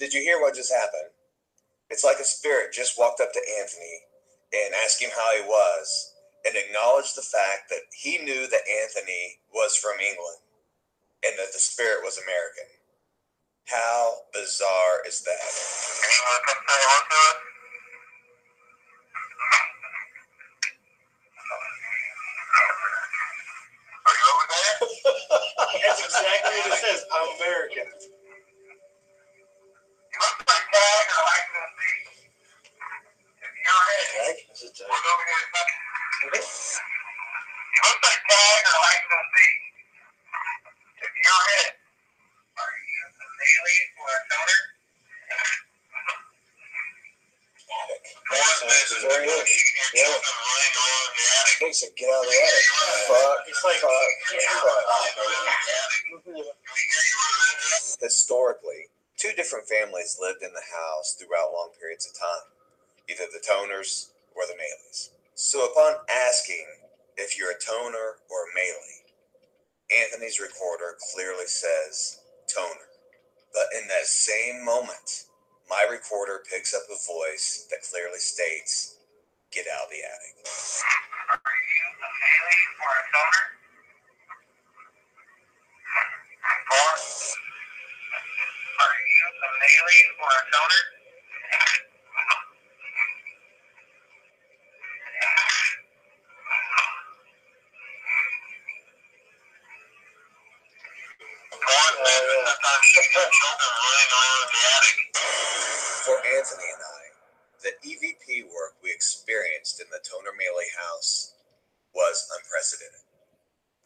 Did you hear what just happened? It's like a spirit just walked up to Anthony and asked him how he was and acknowledged the fact that he knew that Anthony was from England and that the spirit was American. How bizarre is that? You want to come say hello to us? Are you over there? That's exactly what it says. I'm American. You look like tag or licensee. You're it. Tag? Is it tag? We're over here fucking. You look like tag or licensee. You're it. Are you a alien or a donor? Very good. Yeah. He said, get out of the attic. Fuck. It's like, Historically, two different families lived in the house throughout long periods of time, either the Toners or the Maleys. So upon asking if you're a Toner or a Maley, Anthony's recorder clearly says Toner. But in that same moment, my recorder picks up a voice that clearly states, get out of the attic. Are you a Maley or a Toner? Or are you a Maley or a Toner? For Anthony and I, the EVP work we experienced in the Toner Maley house was unprecedented.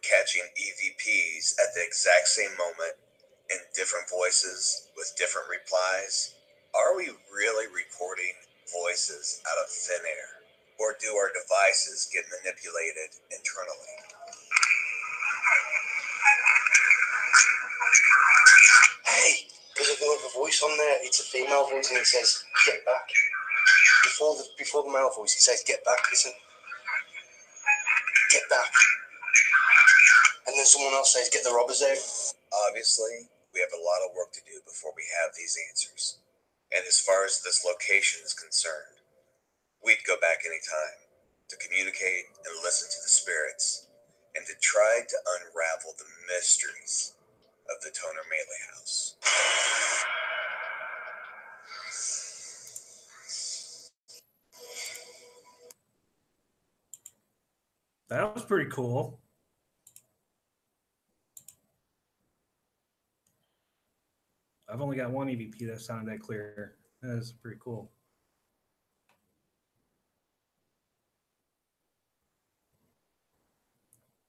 Catching EVPs at the exact same moment in different voices with different replies. Are we really recording voices out of thin air? Or do our devices get manipulated internally? hey, there's a voice on there. It's a female voice and it says, get back. Before the male voice, it says, get back. Listen. Get back. And then someone else says, get the robbers out. Obviously, we have a lot of work to do before we have these answers. And as far as this location is concerned, we'd go back anytime to communicate and listen to the spirits and to try to unravel the mysteries of the Toner Maley house. That was pretty cool. I've only got one EVP that sounded that clear. That's pretty cool.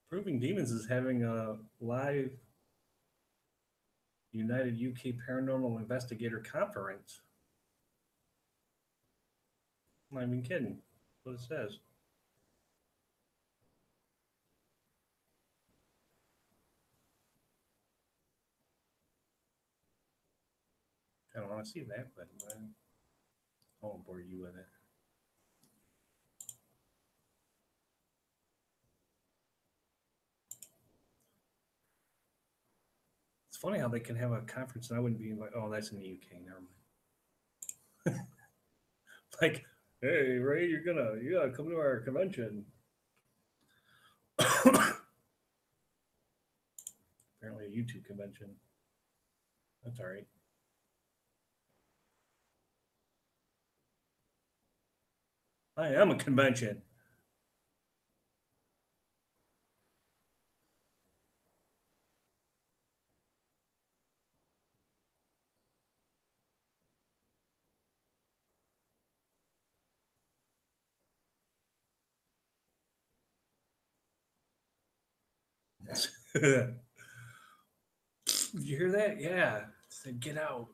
Proving Demons is having a live United UK Paranormal Investigator Conference. I'm not even kidding. That's what it says. I don't want to see that, but I won't bore you with it. It's funny how they can have a conference and I wouldn't be like, oh, that's in the UK. Never mind. Like, hey, Ray, you gotta come to our convention. Apparently a YouTube convention. That's all right. I am a convention. Did you hear that? Yeah. It said get out.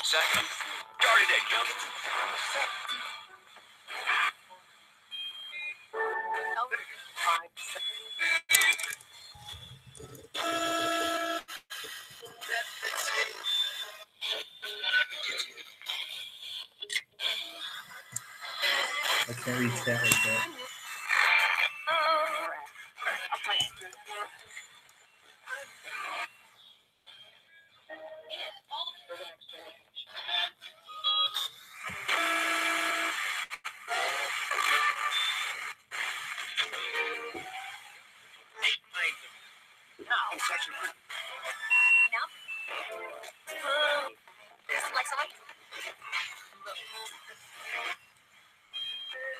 Second. Started it, jump. I can't read chat like that.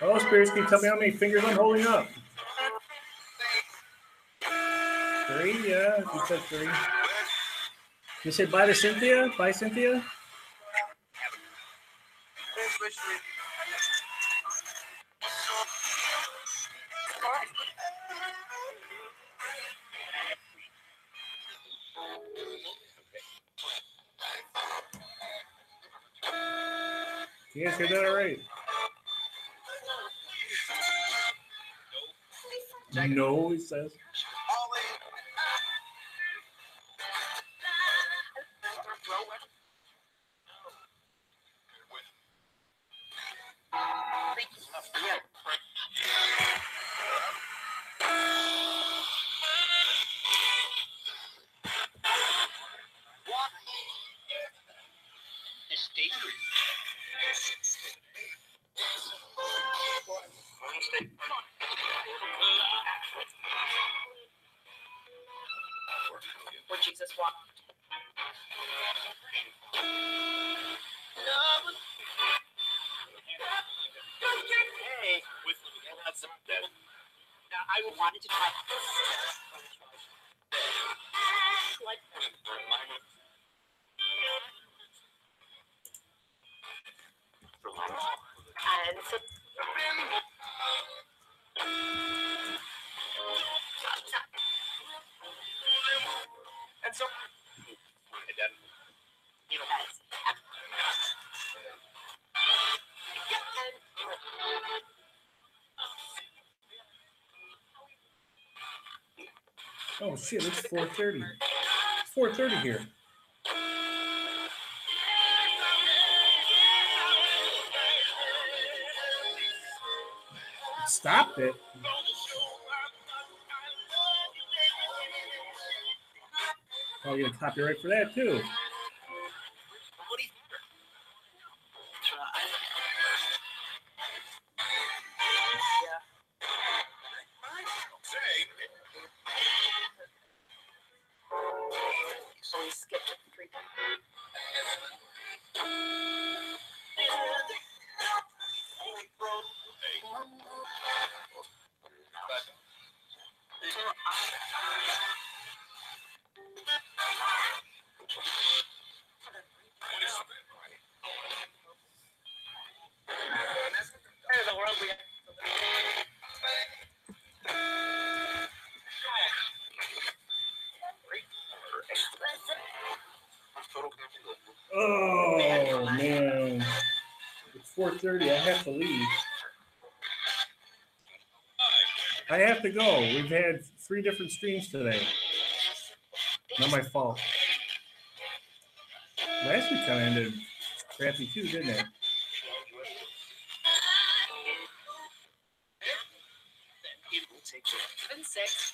Oh, spirits, can you tell me how many fingers I'm holding up? 3, yeah, you said 3. You said bye to Cynthia? Bye, Cynthia? You guys hear that all right? No, he says. Where Jesus walked. Hey, I wanted to try. And so, you know, Oh shit, it's 4:30. It's 4:30 here. Stop it. Oh, you get copyright for that too. so we skipped it 3 times. The world we Oh man. It's 4:30. I have to leave. I have to go. We've had 3 different streams today. Not my fault. Last week kind of ended crappy too, didn't it? been 6.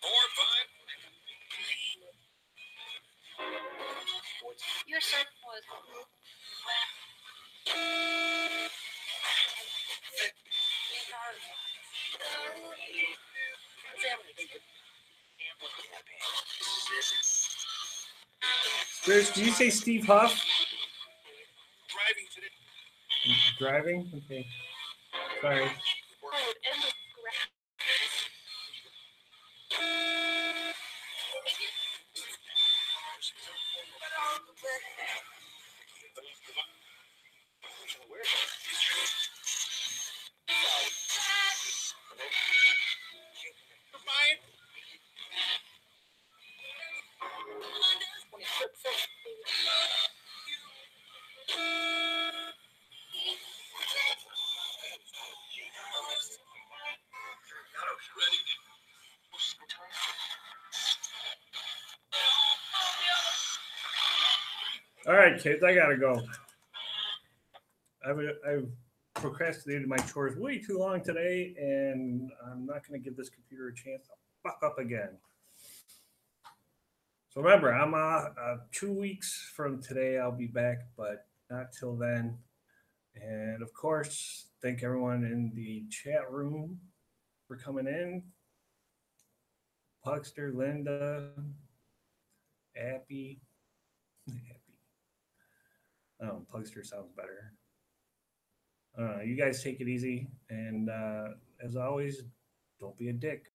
4, 5. Your son was. Spirits, did you say Steve Huff? Driving today. Driving? Okay. Sorry. All right, kids, I gotta go. I've procrastinated my chores way too long today, and I'm not going to give this computer a chance to fuck up again. So remember, I'm 2 weeks from today. I'll be back, but not till then. And of course, thank everyone in the chat room for for coming in. Puckster, Linda, Appy. Oh, Pugster sounds better. You guys take it easy. And as always, don't be a dick.